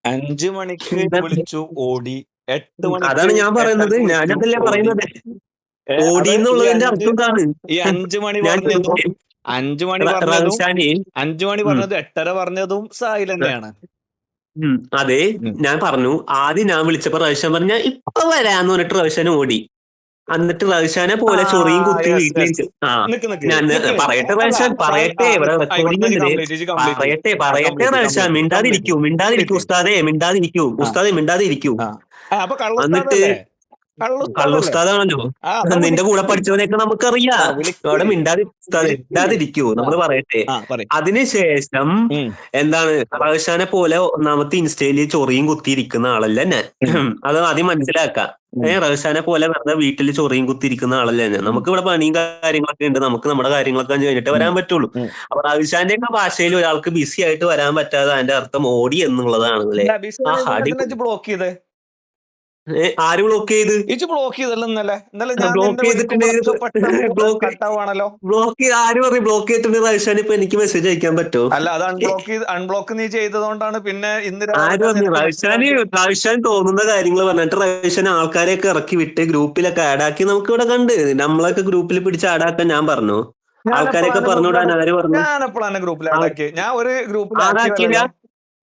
5 മണിക്ക് വിളിച്ചു ഓടി, 8 മണിക്ക് അതാണ് ഞാൻ പറയുന്നത്, 8:30 വിളിച്ചു ഞാനതല്ലേ ഓടി. പറയുന്നത്. ഓടി അത് എന്നുള്ളതിന്റെ അർത്ഥം എന്താണ്? ഈ 5 മണി ഞാൻ പറഞ്ഞതും 5 മണി പറഞ്ഞതും റവിഷാന് 5 മണി പറഞ്ഞതും 8:30 പറഞ്ഞതും സാഹിൽ തന്നെയാണ്. അതെ, ഞാൻ പറഞ്ഞു ആദ്യം ഞാൻ വിളിച്ചപ്പോ റവിഷാൻ പറഞ്ഞ ഇപ്പൊ വരാന്ന് പറഞ്ഞിട്ട് റവിഷാൻ ഓടി. എന്നിട്ട് റവിഷാനെ പോലെ ചൊറിയും കുത്തി വീട്ടിലേക്ക്. ഞാൻ പറയട്ടെ റവിഷാൻ, പറയട്ടെ, ഇവിടെ റെക്കോർഡിംഗ് ഉണ്ട്. പറയട്ടെ റവിഷാൻ, മിണ്ടാതിരിക്കൂ ഉസ്താദേ, മിണ്ടാതിരിക്കൂ. അപ്പൊ എന്നിട്ട് കള്ളുസ്താദാണല്ലോ, നിന്റെ കൂടെ പഠിച്ചവനെയൊക്കെ നമുക്കറിയാം. അവിടെ മിണ്ടാതിരിക്കൂ, നമ്മൾ പറയട്ടെ. അതിനുശേഷം എന്താണ്, റവിഷാനെ പോലെ ഒന്നാമത്തെ ഇൻസ്റ്റയില് ചൊറിയും കുത്തിയിരിക്കുന്ന ആളല്ല ഞാൻ. അത് ആദ്യം മനസ്സിലാക്കാം. റവിഷാനെ പോലെ വെറുതെ വീട്ടിൽ ചൊറിയും കുത്തിയിരിക്കുന്ന ആളല്ല ഞാൻ. നമുക്ക് ഇവിടെ പണിയും കാര്യങ്ങളൊക്കെ ഉണ്ട്, നമുക്ക് നമ്മുടെ കാര്യങ്ങളൊക്കെ കഴിഞ്ഞിട്ട് വരാൻ പറ്റുള്ളൂ. അപ്പൊ റവിഷാന്റെ ഒക്കെ ഭാഷയിൽ ഒരാൾക്ക് ബിസി ആയിട്ട് വരാൻ പറ്റാതെ അതിന്റെ അർത്ഥം ഓടി എന്നുള്ളതാണ് അല്ലേ? ബ്ലോക്ക് ചെയ്തേ? ആര് ബ്ലോക്ക് ചെയ്ത്? ബ്ലോക്ക് ചെയ്തല്ലോ ഇന്നലെ. ഞാൻ ബ്ലോക്ക് ചെയ്തിട്ടുണ്ടെങ്കിൽ കട്ടാവാണല്ലോ. ബ്ലോക്ക് ആര് പറഞ്ഞു? ബ്ലോക്ക് ചെയ്തിട്ടുണ്ടെങ്കിൽ റവിഷാൻ ഇപ്പൊ എനിക്ക് മെസ്സേജ് അയക്കാൻ പറ്റുമോ? അല്ല, അത് അൺബ്ലോക്ക് നീ ചെയ്തതുകൊണ്ടാണ്. പിന്നെ ഇന്ന് ആര് പറഞ്ഞു? റവിഷാൻ തോന്നുന്ന കാര്യങ്ങൾ പറഞ്ഞിട്ട് റവിഷാൻ ആൾക്കാരെയൊക്കെ ഇറക്കി വിട്ട് ഗ്രൂപ്പിലൊക്കെ ആഡാക്കി നമുക്ക് ഇവിടെ കണ്ട്. നമ്മളൊക്കെ ഗ്രൂപ്പിൽ പിടിച്ച് ആഡാക്കാൻ ഞാൻ പറഞ്ഞു. ആൾക്കാരെയൊക്കെ പറഞ്ഞുവിടാൻ ആര് പറഞ്ഞു? ഞാനെപ്പോഴാണ് ഗ്രൂപ്പിൽ ആഡാക്കി? ഞാൻ ഒരു ഗ്രൂപ്പിൽ ആഡാക്കിയില്ല.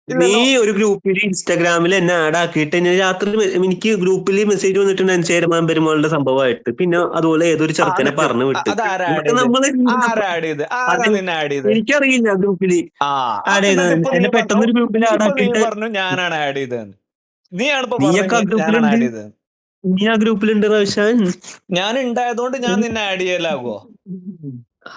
നീ ഒരു ഗ്രൂപ്പിൽ ഇൻസ്റ്റാഗ്രാമിൽ എന്നെ ആഡാക്കിയിട്ട് രാത്രി എനിക്ക് ഗ്രൂപ്പിൽ മെസ്സേജ് വന്നിട്ടുണ്ട് ചേരമാൻ പെരുമാളുടെ സംഭവമായിട്ട്. പിന്നെ അതുപോലെ ഏതൊരു ചെറുക്കനെ പറഞ്ഞു വിട്ട്. എനിക്കറിയില്ല ഗ്രൂപ്പില് ആഡ് ചെയ്തത്. എന്നെ പെട്ടെന്നൊരു ഗ്രൂപ്പിൽ ആഡാക്കിയിട്ട് പറഞ്ഞു ഞാനാണ് ആഡ് ചെയ്തത്. നീയൊക്കെ നീ ആ ഗ്രൂപ്പിലുണ്ട് റവിഷാൻ. ഞാൻ ഉണ്ടായതുകൊണ്ട് ഞാൻ നിന്നെ ആഡ് ചെയ്യലാകുമോ?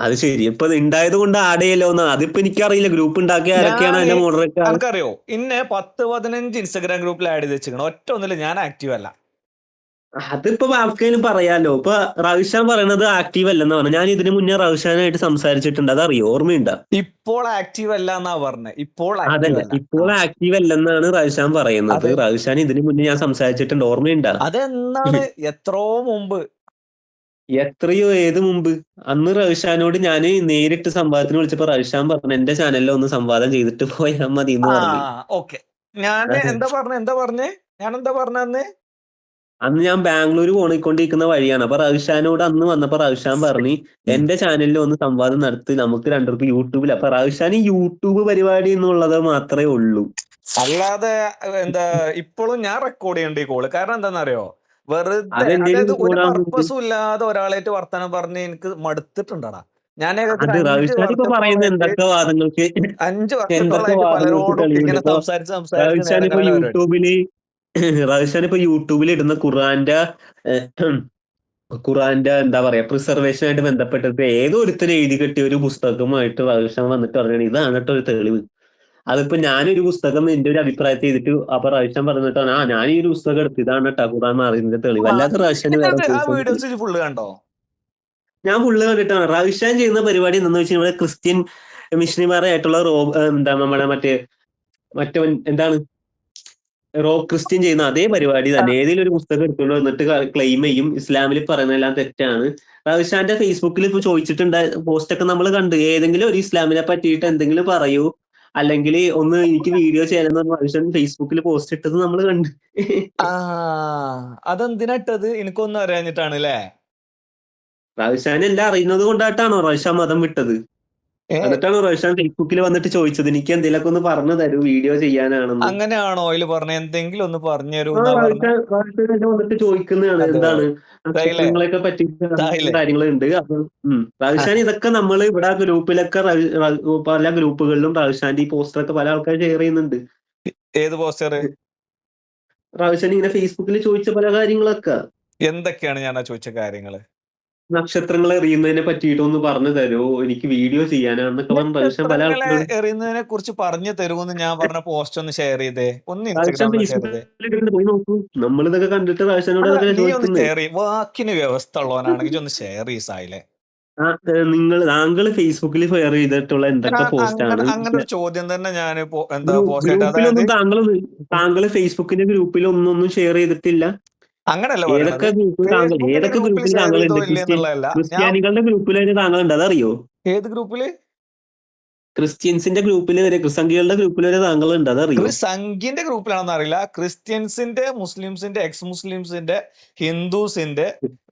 അത് ശരി. ഇപ്പൊ ഉണ്ടായത് കൊണ്ട് ആഡ് ചെയ്യലോന്ന്. അതിപ്പോ എനിക്കറിയില്ല. ഗ്രൂപ്പ് ഉണ്ടാക്കിയ ആരൊക്കെയാണ് ഞാന് അതിന്റെ മോഡറേറ്റർ? അനക്കറിയോ ഇന്നെ 10-15 ഇൻസ്റ്റാഗ്രാം ഗ്രൂപ്പിൽ ആഡ് ചെയ്ത് വെച്ചിരിക്കണം. ഒറ്റ ഒന്നില്ല ഞാൻ ആക്റ്റീവ് അല്ല. അതിപ്പോ ആർക്കെങ്കിലും പറയാലോ. ഇപ്പൊ റവിഷാൻ പറയണത് ആക്റ്റീവ് അല്ലെന്ന് പറഞ്ഞു. ഞാൻ ഇതിനു മുന്നേ റവിഷാനായിട്ട് സംസാരിച്ചിട്ടുണ്ട്. അതറിയോ? ഓർമ്മയുണ്ടോ? ഇപ്പോൾ ആക്റ്റീവ് അല്ല എന്നാ പറഞ്ഞത്. ഇപ്പോൾ ആക്റ്റീവ് അതല്ല, അല്ല. ഇപ്പോൾ ആക്റ്റീവ് അല്ലെന്നാണ് റവിഷാൻ പറയുന്നത്. അത് റവിഷാൻ ഇതിനു മുന്നേ ഞാൻ സംസാരിച്ചിട്ടുണ്ട്. ഓർമ്മയുണ്ടോ? അതെന്നാണ് എത്രയോ മുമ്പ്. എത്രയോ ഏത് മുമ്പ്? അന്ന് റവിഷാനോട് ഞാൻ നേരിട്ട് സംവാദത്തിന് വിളിച്ചപ്പോ റവിഷാൻ പറഞ്ഞു എന്റെ ചാനലിൽ ഒന്ന് സംവാദം ചെയ്തിട്ട് പോയാൽ മതി എന്ന് പറഞ്ഞു. ഓക്കെ. ഞാൻ എന്താ പറഞ്ഞേ ഞാൻ എന്താ പറഞ്ഞന്ന്? അന്ന് ഞാൻ ബാംഗ്ലൂർ പോയിക്കൊണ്ടിരിക്കുന്ന വഴിയാണ്. അപ്പൊ റവിഷാനോട് അന്ന് വന്നപ്പോ റവിഷാൻ പറഞ്ഞു എന്റെ ചാനലിൽ ഒന്ന് സംവാദം നടത്തി നമുക്ക് രണ്ടുപേർക്ക് യൂട്യൂബിൽ. അപ്പൊ റവിഷാൻ യൂട്യൂബ് പരിപാടി എന്നുള്ളത് മാത്രമേ ഉള്ളൂ. അല്ലാതെ എന്താ ഇപ്പോഴും ഞാൻ റെക്കോർഡ് ചെയ്യേണ്ട ഈ കോള്. കാരണം എന്താണെന്നറിയോ? വെറുതെ അതെന്തേലും അതായത് ഒരു കൂടാൻ പർപ്പസും ഇല്ലാതെ ഒരാളായിട്ട് വർത്താനം പറഞ്ഞ് എനിക്ക് മടുത്തിട്ടുണ്ടടാ. ഞാൻ ഏകദേശം അത് 5 റവിഷാൻ ഇപ്പൊ പറയുന്ന വർഷത്തോളായിട്ട് എന്തൊക്കെ വാദങ്ങൾക്ക് 5 എന്തൊക്കെ വർഷത്തോളായിട്ട് വാദങ്ങൾക്ക് പലരോടും തെളിവുണ്ട്. ഇങ്ങനെ ഇപ്പൊ സംസാരിച്ച് റവിഷാൻ നേരം ഇപ്പൊ കളയുന്ന പരിപാടി. യൂട്യൂബില് റവിഷാൻ ഇപ്പൊ യൂട്യൂബിൽ ഇടുന്ന ഖുറാന്റെ എന്താ പറയാ പ്രിസർവേഷൻ ആയിട്ട് ബന്ധപ്പെട്ടിട്ട് ഏതോ ഒരുത്തന് എഴുതി കെട്ടിയ ഒരു പുസ്തകമായിട്ട് റവിഷാൻ വന്നിട്ട് പറഞ്ഞാണ് ഇതാണ് കേട്ടോ ഒരു തെളിവ്. അതിപ്പോ ഞാനൊരു പുസ്തകം എന്റെ ഒരു അഭിപ്രായത്തിൽ ചെയ്തിട്ട് അപ്പൊ റവിഷാൻ പറഞ്ഞിട്ടാണ് ഞാൻ ഈ ഒരു പുസ്തകം എടുത്ത് ഇതാണ് കേട്ടോ ഖുറാൻ മാറിയതിന്റെ തെളിവ്. അല്ലാതെ റവിഷാന് വേറെ ആ proof ഒന്നും ഇല്ല. വീഡിയോസ് ഫുള്ള് കണ്ടോ? ഞാൻ ഫുള്ള് കണ്ടിട്ടാണ്. റവിഷാൻ ചെയ്യുന്ന പരിപാടി എന്താണെന്ന് വെച്ചാൽ ഇവിടെ ക്രിസ്ത്യൻ മിഷണറിമാരായിട്ടുള്ള എന്താ നമ്മുടെ മറ്റവൻ എന്താണ് ക്രിസ്ത്യൻ ചെയ്യുന്ന അതേ പരിപാടി തന്നെ. ഏതെങ്കിലും ഒരു പുസ്തകം എടുത്തുകൊണ്ട് വന്നിട്ട് ക്ലെയിം ചെയ്യും ഇസ്ലാമിൽ പറയുന്നതെല്ലാം തെറ്റാണ്. റവിഷാന്റെ ഫേസ്ബുക്കിൽ ഇപ്പൊ ചോദിച്ചിട്ടുണ്ട് പോസ്റ്റ് ഒക്കെ നമ്മൾ കണ്ട് ഏതെങ്കിലും ഒരു ഇസ്ലാമിനെ പറ്റിയിട്ട് എന്തെങ്കിലും പറയൂ അല്ലെങ്കിൽ ഒന്ന് എനിക്ക് വീഡിയോ ചെയ്യണമെന്ന് റവിഷാൻ ഫേസ്ബുക്കിൽ പോസ്റ്റ് ഇട്ടത് നമ്മൾ കണ്ട്. അതെന്തിനാ ഇട്ടത്? എനിക്കൊന്നും അറിയാഞ്ഞിട്ടാണ് അല്ലേ? റവിഷാൻ എല്ലാം അറിയുന്നത് കൊണ്ടായിട്ടാണോ റവിഷാൻ മതം വിട്ടത്? എന്നിട്ടാണ് റവിഷാൻ ഫേസ്ബുക്കിൽ വന്നിട്ട് ചോദിച്ചത് എനിക്ക് എന്തെങ്കിലുമൊക്കെ ഒന്ന് പറഞ്ഞു തരൂ വീഡിയോ ചെയ്യാനാണെന്ന്. അങ്ങനെയാണോ അതിൽ പറഞ്ഞ? എന്തെങ്കിലും ഒന്ന് പറഞ്ഞു തരൂ ആ എന്നാ പറഞ്ഞ. റവിഷാൻ വന്നിട്ട് ചോദിക്കുന്നതാണ് അതെ. എന്താണ് സായിലേ നക്ഷത്രങ്ങളെയൊക്കെ പറ്റിയിട്ട് സായിലേ കാര്യങ്ങളുണ്ട്. അപ്പൊ റവിഷാൻ ഇതൊക്കെ നമ്മൾ ഇവിടെ ഗ്രൂപ്പിലൊക്കെ പല ഗ്രൂപ്പുകളിലും റവിഷാന്റെ ഈ പോസ്റ്ററൊക്കെ പല ആൾക്കാർ ഷെയർ ചെയ്യുന്നുണ്ട്. ഏത് പോസ്റ്റർ? റവിഷാൻ ഇങ്ങനെ ഫേസ്ബുക്കിൽ ചോദിച്ച പല കാര്യങ്ങളൊക്കെ എന്തൊക്കെയാണ് ഞാൻ ചോദിച്ച കാര്യങ്ങള്? നക്ഷത്രങ്ങൾ എറിയുന്നതിനെ പറ്റിയിട്ട് ഒന്ന് പറഞ്ഞു തരുമോ എനിക്ക് വീഡിയോ ചെയ്യാനാണെന്നൊക്കെ പറഞ്ഞ് റവിഷാൻ പല നക്ഷത്രങ്ങളെ ആൾക്കാരോട് എറിയുന്നതിനെ കുറിച്ച് പറഞ്ഞു തരുമെന്ന് ഞാൻ പറഞ്ഞ പോസ്റ്റ് ഒന്ന് ഷെയർ ചെയ്തേ. ഒന്ന് റവിഷാൻ ഇൻസ്റ്റാഗ്രാമിൽ ഷെയർ ചെയ്തേ. ഫേസ്ബുക്കിൽ പോയി നോക്കൂ. നമ്മളിതൊക്കെ കണ്ടിട്ട് റവിഷാനോട് അല്ല, അതൊക്കെ നീ ഒന്ന് ചോദിക്കുന്നത്. ഷെയർ ചെയ്യ്. വാക്കിന് വ്യവസ്ഥ ഉള്ളവനാണെങ്കിൽ ഒന്ന് ഷെയർ ചെയ്യ് സായിലെ. താങ്കൾ ഫേസ്ബുക്കിൽ ഷെയർ ചെയ്തിട്ടുള്ള എന്തൊക്കെ പോസ്റ്റാണ്? അങ്ങനെ ഒരു ചോദ്യം തന്നെ ഞാൻ എന്താ പോസ്റ്റ് ആയിട്ട് അതായത് ഗ്രൂപ്പിലൊന്നും താങ്കൾ ഫേസ്ബുക്കിന്റെ ഗ്രൂപ്പിൽ ഒന്നും ഷെയർ ചെയ്തിട്ടില്ല. അങ്ങനല്ല പറയണത്. ഏതൊക്കെ ഫേസ്ബുക്കിന്റെ ഗ്രൂപ്പിൽ ഗ്രൂപ്പിൽ ഷെയർ താങ്കളുണ്ട്? ചെയ്തോ ഇല്ലേ എന്നുള്ളതല്ല. ഞാൻ ക്രിസ്ത്യാനികളുടെ ഗ്രൂപ്പിൽ താങ്കളുണ്ട് അതറിയോ? ഏത് ഗ്രൂപ്പില്? ക്രിസ്ത്യൻസിന്റെ ഗ്രൂപ്പിൽ വരെ ക്രിസംഖ്യകളുടെ ഗ്രൂപ്പിൽ വരെ താങ്കളുണ്ട് അതറിയോ? സംഘിന്റെ ഗ്രൂപ്പിലാണെന്ന് അറിയില്ല. ക്രിസ്ത്യൻസിന്റെ, മുസ്ലിംസിന്റെ, എക്സ് മുസ്ലിംസിന്റെ, ഹിന്ദുസിന്റെ,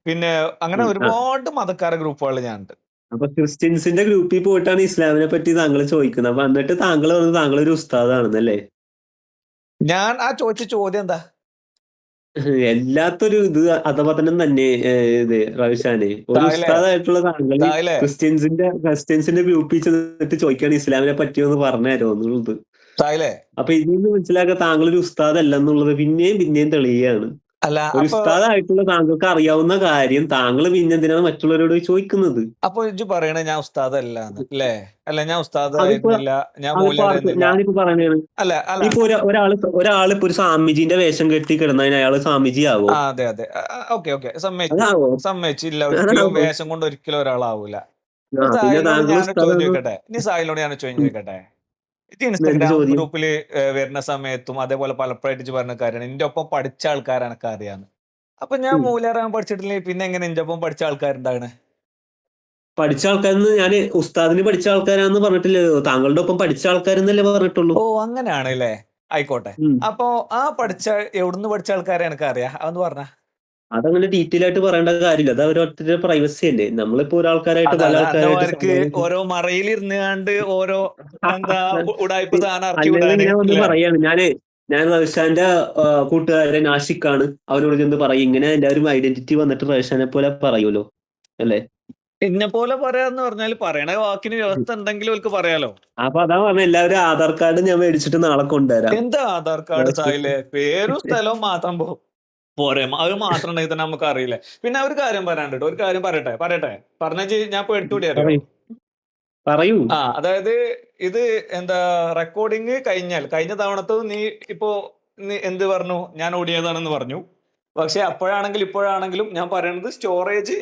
പിന്നെ അങ്ങനെ ഒരുപാട് മതക്കാര ഗ്രൂപ്പുകൾ ഞാനുണ്ട്. അപ്പൊ ക്രിസ്ത്യൻസിന്റെ ഗ്രൂപ്പിൽ പോയിട്ടാണ് ഇസ്ലാമിനെ പറ്റി താങ്കൾ ചോദിക്കുന്നത്. അപ്പൊ എന്നിട്ട് താങ്കൾ പറഞ്ഞത് താങ്കൾ ഒരു ഉസ്താദാണെന്നല്ലേ? ഞാൻ ആ ചോദിച്ച ചോദ്യം എന്താ? എല്ലാത്തൊരു ഇത് അധപതനം തന്നെ. ഇത് റവിഷാനെ ഒരു ഉസ്താദായിട്ടുള്ള താങ്കൾ ക്രിസ്ത്യൻസിന്റെ ഗ്രൂപ്പിൽ ചെന്നിട്ട് ചോദിക്കാണ് ഇസ്ലാമിനെ പറ്റിയൊന്ന് പറഞ്ഞു തരുമോ എന്നുള്ളത്. അപ്പൊ ഇതിൽ നിന്ന് മനസ്സിലാക്കാൻ താങ്കൾ ഒരു ഉസ്താദ് അല്ല എന്നുള്ളത് പിന്നെയും തെളിയുകയാണ്. അല്ല, ഒരു ഉസ്താദായിട്ടുള്ള താങ്കൾക്ക് അറിയാവുന്ന കാര്യം താങ്കൾ പിന്നെ എന്തിനാണ് മറ്റുള്ളവരോട് ചോദിക്കുന്നത്? അപ്പൊ ഇജ്ജ് പറയണേ ഞാൻ ഉസ്താദ് അല്ല അല്ലേ? അല്ല, ഞാൻ ഉസ്താദ് ആയിരുന്നില്ല, ഞാൻ മൗലവിയായിരുന്നില്ല. ഞാനിപ്പോ പറഞ്ഞാണ് ഇപ്പൊ ഒരാളിപ്പോ ഒരു സ്വാമിജിന്റെ വേഷം കെട്ടി കിടന്നതിന് അയാള് സ്വാമിജി ആവോ? അതെ. ഓക്കെ സമ്മതിച്ചില്ല. ഒരിക്കലും വേഷം കൊണ്ട് ഒരിക്കലും ഒരാളാവൂല. സായിലോട് ഞാൻ ചോദിക്കട്ടെ. ഇത് ഇൻസ്റ്റാഗ്രാം ഗ്രൂപ്പില് വരുന്ന സമയത്തും അതേപോലെ പലപ്പോഴായിട്ട് പറഞ്ഞ കാര്യമാണ് എന്റെ ഒപ്പം പഠിച്ച ആൾക്കാരാണ് എനിക്ക് അറിയാന്ന്. അപ്പൊ ഞാൻ മൂലേറാൻ പഠിച്ചിട്ടില്ലെങ്കിൽ പിന്നെ എങ്ങനെ എന്റെ ഒപ്പം പഠിച്ച ആൾക്കാരുണ്ടാണ്? പഠിച്ച ആൾക്കാരെന്ന് ഞാൻ ഉസ്താദിന് പഠിച്ച ആൾക്കാരാന്ന് പറഞ്ഞിട്ടില്ലല്ലോ. താങ്കളുടെ ഒപ്പം പഠിച്ച ആൾക്കാരെന്നല്ലേ പറഞ്ഞിട്ടുള്ളൂ. ഓ, അങ്ങനെയാണ് അല്ലേ? ആയിക്കോട്ടെ. അപ്പൊ ആ എവിടുന്ന് പഠിച്ച ആൾക്കാരെ എനിക്ക് അറിയാം, അതൊന്ന് പറഞ്ഞ. അതങ്ങനെ ഡീറ്റെയിൽ ആയിട്ട് പറയേണ്ട കാര്യമില്ല. അത് അവരുടെ പ്രൈവസി അല്ലേ. നമ്മളിപ്പോ ഒരാൾക്കാരായിട്ട് പല ആൾക്കാരായിട്ട് ഓരോ മറയിലിരുന്നാണ്ട് ഓരോ എന്താ ഉടായ്പ സാധനം ഇറക്കി ഞാൻ ഒന്ന് പറയാണ്. ഞാൻ റവിഷാന്റെ കൂട്ടുകാരൻ ആഷിഖാണ്. അവരോട് ചെന്ന് പറയും ഇങ്ങനെ എല്ലാവരും ഐഡന്റിറ്റി വന്നിട്ട് റവിഷാനെ പോലെ പറയൂലോ അല്ലേ? എന്നെ പോലെ പറയാന്ന് പറഞ്ഞാൽ പറയണ വാക്കിന് വ്യവസ്ഥ ഉണ്ടെങ്കിലും അവർക്ക് പറയാലോ. അപ്പൊ അതാ പറഞ്ഞ എല്ലാവരും ആധാർ കാർഡ് ഞാൻ മേടിച്ചിട്ട് നാളെ കൊണ്ടുവരാം. എന്താ ആധാർ കാർഡ് സായിലെ? പേരും സ്ഥലവും മാത്രം പോരെ, അത് മാത്രം ഉണ്ടെങ്കിൽ തന്നെ നമുക്ക് അറിയില്ല. പിന്നെ ഒരു കാര്യം പറയാണ്ട്, ഒരു കാര്യം പറയട്ടെ പറഞ്ഞാ ഞാൻ പേടിച്ചുകൂടിയാലോ. പറയൂ. അതായത് ഇത് എന്താ റെക്കോർഡിങ് കഴിഞ്ഞ തവണത്തെ നീ ഇപ്പോ നീ എന്ത് പറഞ്ഞു, ഞാൻ ഓടിയതാണെന്ന് പറഞ്ഞു. പക്ഷെ അപ്പോഴാണെങ്കിലും ഇപ്പോഴാണെങ്കിലും ഞാൻ പറയുന്നത് സ്റ്റോറേജ്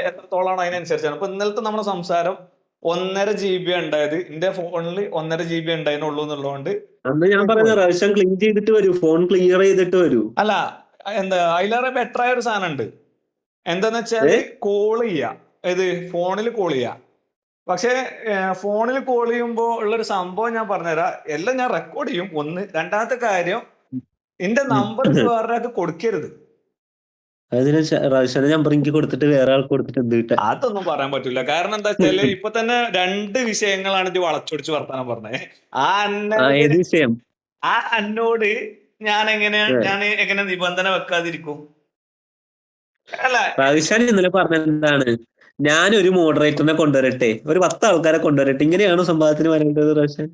എത്രത്തോളാണ് അതിനനുസരിച്ചാണ്. അപ്പൊ ഇന്നലത്തെ നമ്മുടെ സംസാരം 1.5 GB ഉണ്ടായത്, എന്റെ ഫോണിൽ 1.5 GB ഉണ്ടായിരുന്നുള്ളൂ എന്നുള്ളതുകൊണ്ട് അന്ന് ഞാൻ പറയുന്നത് റൗഷൻ ക്ലീൻ ചെയ്തിട്ട് വരൂ, ഫോൺ ക്ലിയർ ചെയ്തിട്ട് വരൂ. അല്ല, എന്താ അതിലേറെ ബെറ്റർ ആയ ഒരു സാധനം ഉണ്ട്. എന്താന്ന് വെച്ചാല് കോൾ ചെയ്യാ, ഇത് ഫോണിൽ കോൾ ചെയ്യാ. പക്ഷെ ഫോണിൽ കോൾ ചെയ്യുമ്പോൾ ഉള്ളൊരു സംഭവം ഞാൻ പറഞ്ഞുതരാം. എല്ലാം ഞാൻ റെക്കോർഡ് ചെയ്യും. ഒന്ന്. രണ്ടാമത്തെ കാര്യം, എന്റെ നമ്പർ വേറൊരാൾക്ക് കൊടുക്കരുത്. അതിന് റൗഷന്റെ നമ്പർ എനിക്ക് കൊടുത്തിട്ട് വേറെ ആൾക്ക് കൊടുത്തിട്ട് എന്ത് കിട്ടാ? അതൊന്നും പറയാൻ പറ്റില്ല. കാരണം എന്താ വെച്ചാല് ഇപ്പൊ തന്നെ 2 വിഷയങ്ങളാണ് ഇത് വളച്ചൊടിച്ച് വർത്താനം പറഞ്ഞത്. ഏത് വിഷയം? എന്നോട് ഞാൻ എങ്ങനെ നിബന്ധന വെക്കാതിരിക്കും? അല്ല, റൗഷൻ ഇന്നലെ പറഞ്ഞെന്താണ്, ഞാനൊരു മോഡറേറ്ററിനെ കൊണ്ടുവരട്ടെ, ഒരു 10 ആൾക്കാരെ കൊണ്ടുവരട്ടെ, ഇങ്ങനെയാണോ സംഭവത്തിന് വരേണ്ടത് റൗഷൻ?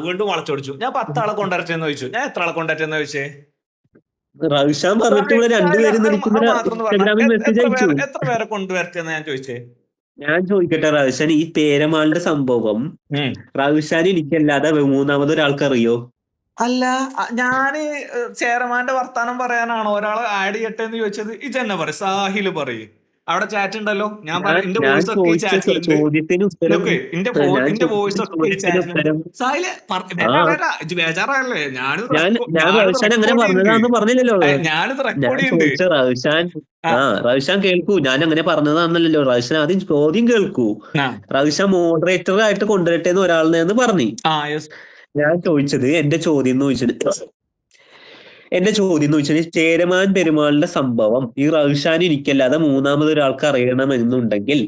വീണ്ടും വളച്ചൊടിച്ചു. ഞാൻ 10 ആളെ കൊണ്ടുവരട്ടെന്ന് ചോദിച്ചു. ഞാൻ എത്ര ആളെ കൊണ്ടുവരട്ടെന്ന് ചോദിച്ചേ? റൗഷൻ പറഞ്ഞിട്ട് ഇവിടെ രണ്ടുപേരും ഇൻസ്റ്റാഗ്രാമിൽ മെസ്സേജ് അയച്ചു. എത്ര പേരെ കൊണ്ടുവരട്ടെന്ന് ഞാൻ ചോദിച്ചേ? ഞാൻ ചോദിക്കട്ടെ റൗഷൻ, ഈ പേരമാളുടെ സംഭവം റൗഷൻ എനിക്കല്ലാതെ മൂന്നാമതൊരാൾക്ക് അറിയോ? അല്ല, ഞാന് ചേരമാന്റെ വർത്താനം പറയാനാണോ ഒരാളെ ആഡ് ചെയ്യട്ടെ എന്ന് ചോദിച്ചത്? ഇജന്നെ പറയും, സാഹില് പറയും. അവിടെ ചാറ്റ് ഉണ്ടല്ലോ. ഞാൻ എന്റെ വോയിസ് ഒക്കെ ഈ ചാറ്റിലുണ്ട്. എന്റെ വോയിസ് ഒക്കെ ഈ ചാറ്റിലുണ്ട്. സാഹില് ബേജാറല്ലേ? ഞാൻ റൗഷൻ അങ്ങനെ പറഞ്ഞതാന്ന് പറഞ്ഞില്ലല്ലോ. ഞാനിത് റെക്കോർഡ് ചെയ്യുന്നുണ്ട്. റൗഷൻ കേൾക്കൂ, ഞാൻ അങ്ങനെ പറഞ്ഞതാണെന്നല്ലോ. റൗഷൻ ആദ്യം ചോദ്യം കേൾക്കൂ. റൗഷൻ മോഡറേറ്റർ ആയിട്ട് കൊണ്ടുവരട്ടെ എന്ന് ഒരാളിനെന്ന് പറഞ്ഞു. ഞാൻ ചോദിച്ചത്, എന്റെ ചോദ്യം എന്ന് വെച്ചാൽ ചേരമാൻ പെരുമാളിന്റെ സംഭവം ഈ റൗഷാൻ എനിക്കല്ലാതെ മൂന്നാമതൊരാൾക്ക് അറിയണമെന്നുണ്ടെങ്കിൽ,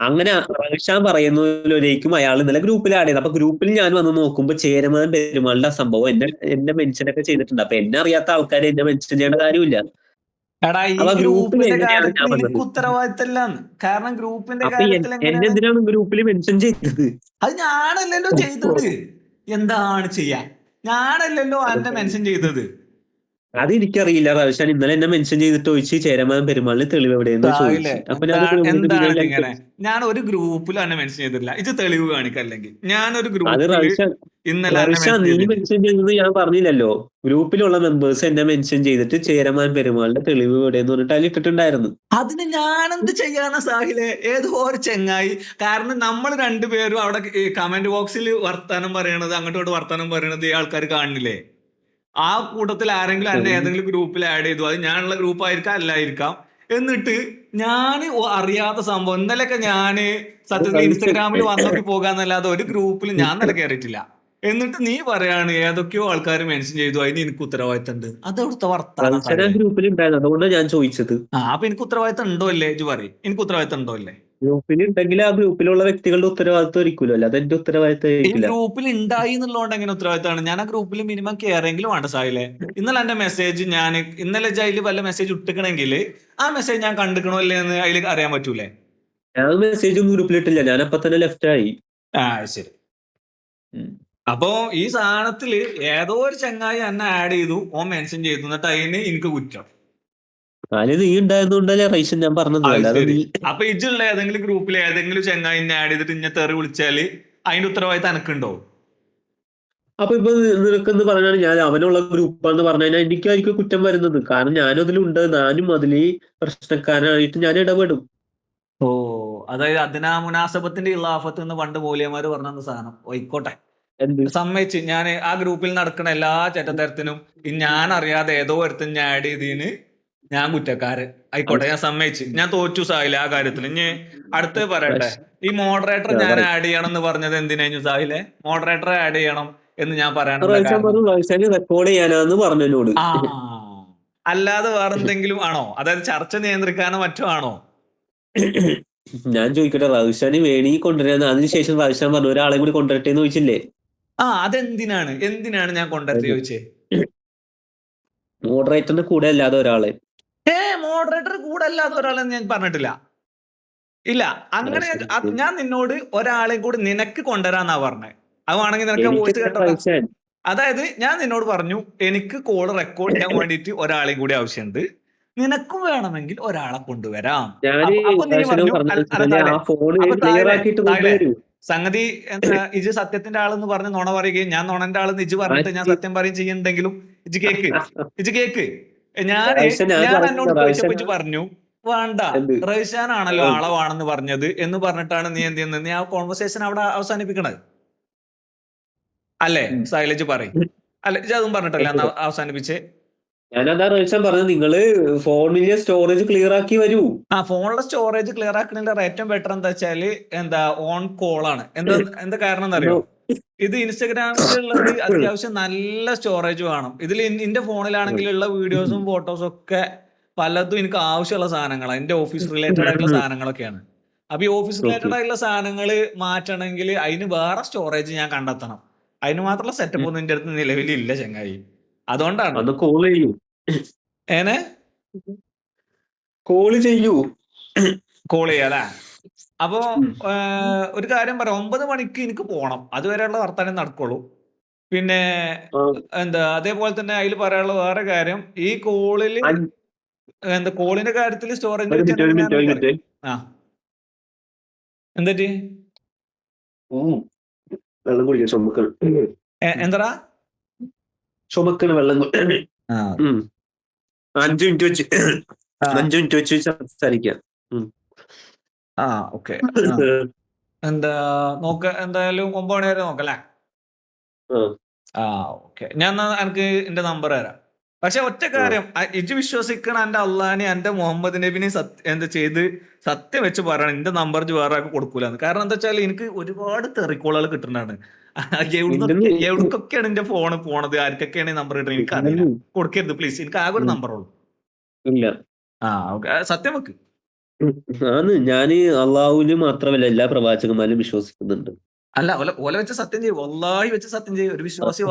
അങ്ങനെ റൗഷാൻ പറയുന്നതിലേക്കും അയാൾ ഇന്നലെ ഗ്രൂപ്പിൽ ആഡ് ചെയ്ത്. അപ്പൊ ഗ്രൂപ്പിൽ ഞാൻ വന്ന് നോക്കുമ്പോ ചേരമാൻ പെരുമാളിന്റെ സംഭവം എന്നെ മെൻഷൻ ഒക്കെ ചെയ്തിട്ടുണ്ട്. അപ്പൊ എന്നെ അറിയാത്ത ആൾക്കാരെ എന്നെ മെൻഷൻ ചെയ്യേണ്ട കാര്യമില്ല. ഉത്തരവാദിത്തമില്ലാന്ന്. കാരണം ഗ്രൂപ്പിന്റെ എന്നെ എന്തിനാണ് ഗ്രൂപ്പിൽ മെൻഷൻ ചെയ്തത്? അത് ഞാനല്ലല്ലോ ചെയ്തത്. എന്താണ് ചെയ്യാൻ? ഞാനല്ലല്ലോ എന്നെ മെൻഷൻ ചെയ്തത്. അത് എനിക്കറിയില്ല. റൗഷൻ ഇന്നലെ എന്നെ മെൻഷൻ ചെയ്തിട്ട് ചോദിച്ചു ചേരമാൻ പെരുമാളിന് തെളിവ് എവിടെയെന്ന് ചോദിച്ചു. അപ്പൊ ഇങ്ങനെ ഞാൻ ഒരു ഗ്രൂപ്പിൽ എന്നെ മെൻഷൻ ചെയ്തിട്ടില്ല. ഇത് തെളിവ് കാണിക്കല്ലെങ്കിൽ ഞാനൊരു ഗ്രൂപ്പിൽ നീ മെൻഷൻ ചെയ്തത് ഞാൻ പറഞ്ഞില്ലല്ലോ. ഗ്രൂപ്പിലുള്ള മെമ്പേഴ്സ് എന്നെ മെൻഷൻ ചെയ്തിട്ട് ചേരമാൻ പെരുമാളിന്റെ തെളിവ് എവിടെയെന്ന് പറഞ്ഞിട്ട് അതിൽ ഇട്ടിട്ടുണ്ടായിരുന്നു. അതിന് ഞാനെന്ത് ചെയ്യാനാ സാഹിലെ? ഏതോ ഒരു ചെങ്ങായി. കാരണം നമ്മൾ രണ്ടുപേരും അവിടെ കമന്റ് ബോക്സിൽ വർത്താനം പറയണത്, അങ്ങോട്ടോട്ട് വർത്താനം പറയണത് ഈ ആൾക്കാർ കാണുന്നില്ലേ? ആ കൂട്ടത്തിൽ ആരെങ്കിലും എന്നെ ഏതെങ്കിലും ഗ്രൂപ്പിൽ ആഡ് ചെയ്തു. അത് ഞാനുള്ള ഗ്രൂപ്പ് ആയിരിക്കാം, അല്ലായിരിക്കാം. എന്നിട്ട് ഞാൻ അറിയാത്ത സംഭവം ഇന്നലെയൊക്കെ ഞാന് സത്യത്തിൽ ഇൻസ്റ്റാഗ്രാമിൽ വന്നോക്കി പോകാന്നല്ലാതെ ഒരു ഗ്രൂപ്പിൽ ഞാൻ നില കയറിയിട്ടില്ല. എന്നിട്ട് നീ പറയാണ് ഏതൊക്കെയോ ആൾക്കാർ മെൻഷൻ ചെയ്തു, അതിന് എനിക്ക് ഉത്തരവാദിത്തം ഉണ്ട്. അതവിടുത്തെ വർത്താനം ഗ്രൂപ്പിൽ ഉണ്ടായിരുന്നു, അതുകൊണ്ടാണ് ഞാൻ ചോദിച്ചത്. അപ്പൊ എനിക്ക് ഉത്തരവാദിത്തം ഉണ്ടോ അല്ലേ? ഇജ് പറയും, എനിക്ക് ഉത്തരവാദിത്തം ഉണ്ടോ അല്ലേ? ഗ്രൂപ്പിൽ ഉണ്ടെങ്കിൽ ആ ഗ്രൂപ്പിലുള്ള വ്യക്തികളുടെ ഉത്തരവാദിത്വം ആയിരിക്കുമല്ലോ, അല്ല അതെന്റെ ഉത്തരവാദിത്തം. ഈ ഗ്രൂപ്പിൽ ഉണ്ടായി എന്നുള്ളതുകൊണ്ട് എങ്ങനെ ഉത്തരവാദിത്തമാണ്? ഞാൻ ആ ഗ്രൂപ്പിൽ മിനിമം കയറെങ്കിലും വേണ്ട സാഹിലെ. ഇന്നലെ എന്റെ മെസ്സേജ് ഇന്നലെ അതിൽ വല്ല മെസ്സേജ് ഇട്ടിക്കണമെങ്കിൽ ആ മെസ്സേജ് ഞാൻ കണ്ടിക്കണോ അല്ലേ എന്ന് അതിൽ അറിയാൻ പറ്റൂലേ? ഞാൻ മെസ്സേജ് ഒന്നും ഗ്രൂപ്പിൽ ഇട്ടില്ല, ഞാൻ അപ്പൊ തന്നെ ലെഫ്റ്റ് ആയി. ശരി. അപ്പോ ഈ സാധനത്തില് ഏതോ ഒരു ചങ്ങായി എന്നെ ആഡ് ചെയ്തു, ഓൻ മെൻഷൻ ചെയ്തു, എന്നിട്ട് അതിന് എനിക്ക് കുറ്റം. നീ ഉണ്ടായതുകൊണ്ടല്ലേ റൈഷൻ ഞാൻ പറഞ്ഞത്. അപ്പൊ ഇജുള്ള ഏതെങ്കിലും ഗ്രൂപ്പിൽ ഏതെങ്കിലും ചങ്ങായി എന്നെ ആഡ് ചെയ്തിട്ട് ഇന്നെ തെറി വിളിച്ചാല് അതിന്റെ ഉത്തരവാദിത്തം എനക്കുണ്ടോ? അപ്പൊ ഇപ്പൊ നിനക്കെന്ന് പറഞ്ഞാൽ ഞാൻ അവനുള്ള ഗ്രൂപ്പാന്ന് പറഞ്ഞു കഴിഞ്ഞാൽ എനിക്കായിരിക്കും കുറ്റം വരുന്നത്. കാരണം ഞാനും അതിലുണ്ട്, ഞാനും അതില് പ്രശ്നക്കാരനായിട്ട് ഞാൻ ഇടപെടും. അതായത് അതിനാ മുനാസബത്തിന്റെ ഇളാഫത്ത് എന്ന് പണ്ട് മൂല്യന്മാര് പറഞ്ഞ സാധനം ആയിക്കോട്ടെ, സമ്മതിച്ച്. ഞാൻ ആ ഗ്രൂപ്പിൽ നടക്കുന്ന എല്ലാ ചെറ്റത്തരത്തിനും ഞാൻ അറിയാതെ ഏതോ ഒരുത്തൻ ഞാൻ ആഡ് ചെയ്തതിന് ഞാൻ കുറ്റക്കാരൻ ആയിക്കോട്ടെ, ഞാൻ സമ്മതിച്ച്. ഞാൻ തോറ്റു സാഹിലെ ആ കാര്യത്തിൽ. ഇനി അടുത്ത് പറയട്ടെ, ഈ മോഡറേറ്റർ ഞാൻ ആഡ് ചെയ്യണം എന്ന് പറഞ്ഞത് എന്തിനു സാഹിലെ? മോഡറേറ്ററെ ആഡ് ചെയ്യണം എന്ന് ഞാൻ റെക്കോർഡ് ചെയ്യാനാന്ന് പറഞ്ഞോട്. അല്ലാതെ വേറെന്തെങ്കിലും ആണോ? അതായത് ചർച്ച നിയന്ത്രിക്കാനോ മറ്റോ ആണോ? ഞാൻ ചോദിക്കട്ടെ, റൗഷാന് വേണി കൊണ്ടുവരാന്ന്. അതിനുശേഷം റൗഷാൻ പറഞ്ഞു ഒരാളെ കൂടി കൊണ്ടുവരട്ടെ എന്ന് ചോദിച്ചില്ലേ? എന്തിനാണ് ഞാൻ കൊണ്ടുവരട്ടെ ചോദിച്ചേ? മോഡറേറ്ററിന്റെ കൂടെ അല്ലാതെ ഒരാളെ. മോഡറേറ്റർ കൂടെ അല്ലാത്ത ഒരാളെന്ന് ഞാൻ പറഞ്ഞിട്ടില്ല. ഇല്ല, അങ്ങനെ ഞാൻ നിന്നോട് ഒരാളെ കൂടി നിനക്ക് കൊണ്ടുവരാന്നാ പറഞ്ഞത്. അത് വേണമെങ്കിൽ നിനക്ക് വോയിസ് കേട്ടോ. അതായത് ഞാൻ നിന്നോട് പറഞ്ഞു എനിക്ക് കോൾ റെക്കോർഡ് ചെയ്യാൻ വേണ്ടിയിട്ട് ഒരാളെയും കൂടി ആവശ്യമുണ്ട്, നിനക്കും വേണമെങ്കിൽ ഒരാളെ കൊണ്ടുവരാം. സംഗതി എന്താ ഇജ് സത്യത്തിന്റെ ആളെന്ന് പറഞ്ഞ് നുണ പറയുകയും ഞാൻ നുണന്റെ ആളെന്ന് ഇജ് പറഞ്ഞിട്ട് ഞാൻ സത്യം പറയും ചെയ്യുന്നുണ്ടെങ്കിലും ഇജ് കേക്ക് ഞാൻ എന്നോട് ചോദിച്ചപ്പോ ഇജ് പറഞ്ഞു വേണ്ട റൈഷാനാണല്ലോ ആളവാണെന്ന് പറഞ്ഞത് എന്ന് പറഞ്ഞിട്ടാണ് നീ എന്ത് ചെയ്യുന്നത്, നീ ആ കോൺവെർസേഷൻ അവിടെ അവസാനിപ്പിക്കണത് അല്ലേ? സൈലജ് പറയും അല്ലെ, ഇജ് അതും പറഞ്ഞിട്ടല്ലേ അന്ന് അവസാനിപ്പിച്ചേ? ഞാനതാ റൈഷാൻ പറഞ്ഞത്, നിങ്ങള് ഫോണിലെ സ്റ്റോറേജ് ക്ലിയർ ആക്കി വരൂ. ഫോണിലെ സ്റ്റോറേജ് ക്ലിയർ ആക്കണതിന്റെ ഏറ്റവും ബെറ്റർ എന്താ വെച്ചാല് ഓൺ കോൾ ആണ്. എന്താ കാരണം എന്നറിയോ? ഇത് ഇൻസ്റ്റഗ്രാമിലുള്ളത് അത്യാവശ്യം നല്ല സ്റ്റോറേജ് വേണം. ഇതിൽ എന്റെ ഫോണിലാണെങ്കിലുള്ള വീഡിയോസും ഫോട്ടോസും ഒക്കെ പലതും എനിക്ക് ആവശ്യമുള്ള സാധനങ്ങളാണ്, എന്റെ ഓഫീസ് റിലേറ്റഡ് ആയിട്ടുള്ള സാധനങ്ങളൊക്കെയാണ്. അപ്പൊ ഈ ഓഫീസ് റിലേറ്റഡ് ആയിട്ടുള്ള സാധനങ്ങൾ മാറ്റണമെങ്കിൽ അതിന് വേറെ സ്റ്റോറേജ് ഞാൻ കണ്ടെത്തണം. അതിന് മാത്രമുള്ള സെറ്റപ്പ് ഒന്നും എന്റെ അടുത്ത് നിലവിലില്ല ചങ്ങായി. അതുകൊണ്ടാണ് കോൾ ചെയ്യൂ, കോള് ചെയ്യൂ, കോൾ ചെയ്യാല്ലേ? അപ്പൊ ഒരു കാര്യം പറയാം, 9 മണിക്ക് എനിക്ക് പോണം, അതുവരെയുള്ള വർത്താനം നടക്കുള്ളൂ. പിന്നെ അതേപോലെ തന്നെ അതിൽ പറയാനുള്ള വേറെ കാര്യം, ഈ കോളില് കോളിന്റെ കാര്യത്തിൽ സ്റ്റോറേജ് എന്തേ വെള്ളം കുടിക്കാൻ ചുമക്കണം, എന്താ ചുമക്കണ വെള്ളം 5 മിനിറ്റ് വെച്ച് സംസാരിക്കാം. ഓക്കെ. എന്തായാലും 9 മണി വരെ നോക്കല്ലേ? ഓക്കെ. ഞാൻ എനിക്ക് എന്റെ നമ്പർ തരാം. പക്ഷെ ഒറ്റ കാര്യം, ഇജ് വിശ്വസിക്കണ എന്റെ അള്ളാനെ എന്റെ മുഹമ്മദ് നബിനെ ചെയ്ത് സത്യം വെച്ച് പറയണം, എന്റെ നമ്പർ വേറെ ആൾക്ക് കൊടുക്കൂലെന്ന്. കാരണം എന്താ വെച്ചാൽ എനിക്ക് ഒരുപാട് തെറിക്കോളുകൾ കിട്ടുന്നതാണ്. എവിടക്കൊക്കെയാണ് എന്റെ ഫോണ് പോണത്, ആർക്കൊക്കെയാണ് ഈ നമ്പർ കിട്ടുന്നത് എനിക്ക് അറിയില്ല. കൊടുക്കരുത് പ്ലീസ്, എനിക്ക് ആകെ ഒരു നമ്പർ ഉള്ളൂ. ഓക്കെ, സത്യം വെക്ക്. ഞാന് അള്ളാഹുവിന് മാത്രമല്ല എല്ലാ പ്രവാചകന്മാരും വിശ്വസിക്കുന്നുണ്ട്. അല്ല, ഓല വെച്ച് സത്യം ചെയ്യും, വല്ലാഹി വെച്ച് സത്യം ചെയ്യും. ഒരു വിശ്വാസി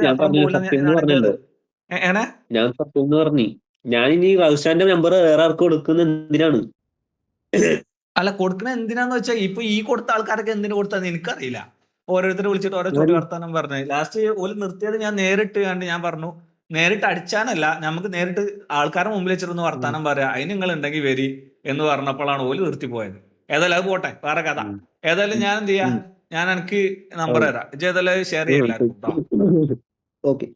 ഞാൻ പറഞ്ഞല്ലോ, ഞാൻ സത്യം എന്ന് പറഞ്ഞു. ഞാൻ ഇനി റൗഷാന്റെ നമ്പർ വേറെ ആർക്ക് കൊടുക്കുന്ന എന്തിനാണ്? അല്ല, കൊടുക്കണ എന്തിനാന്ന് വെച്ചാൽ ഇപ്പൊ ഈ കൊടുത്ത ആൾക്കാരൊക്കെ എന്തിനു കൊടുത്താന്ന് എനിക്കറിയില്ല. ഓരോരുത്തർ വിളിച്ചിട്ട് ഓരോ ചോദ്യം വർത്താനം പറഞ്ഞു. ലാസ്റ്റ് ഓല് നിർത്തിയത് ഞാൻ നേരിട്ട് കണ്ട് ഞാൻ പറഞ്ഞു, നേരിട്ട് അടിച്ചാനല്ല, നമുക്ക് നേരിട്ട് ആൾക്കാരുടെ മുമ്പിൽ വെച്ചിട്ടൊന്ന് വർത്താനം പറയാം, അതിന് നിങ്ങൾ ഉണ്ടെങ്കിൽ വരി എന്ന് പറഞ്ഞപ്പോഴാണ് ഓല് നിർത്തിപ്പോയത്. ഏതായാലും അത് പോട്ടെ, വേറെ കഥ. ഏതായാലും ഞാൻ എന്ത് ചെയ്യാം, ഞാൻ എനിക്ക് നമ്പർ തരാം, ഏതായാലും ഷെയർ ചെയ്യാം എല്ലാവർക്കും. ഓക്കെ.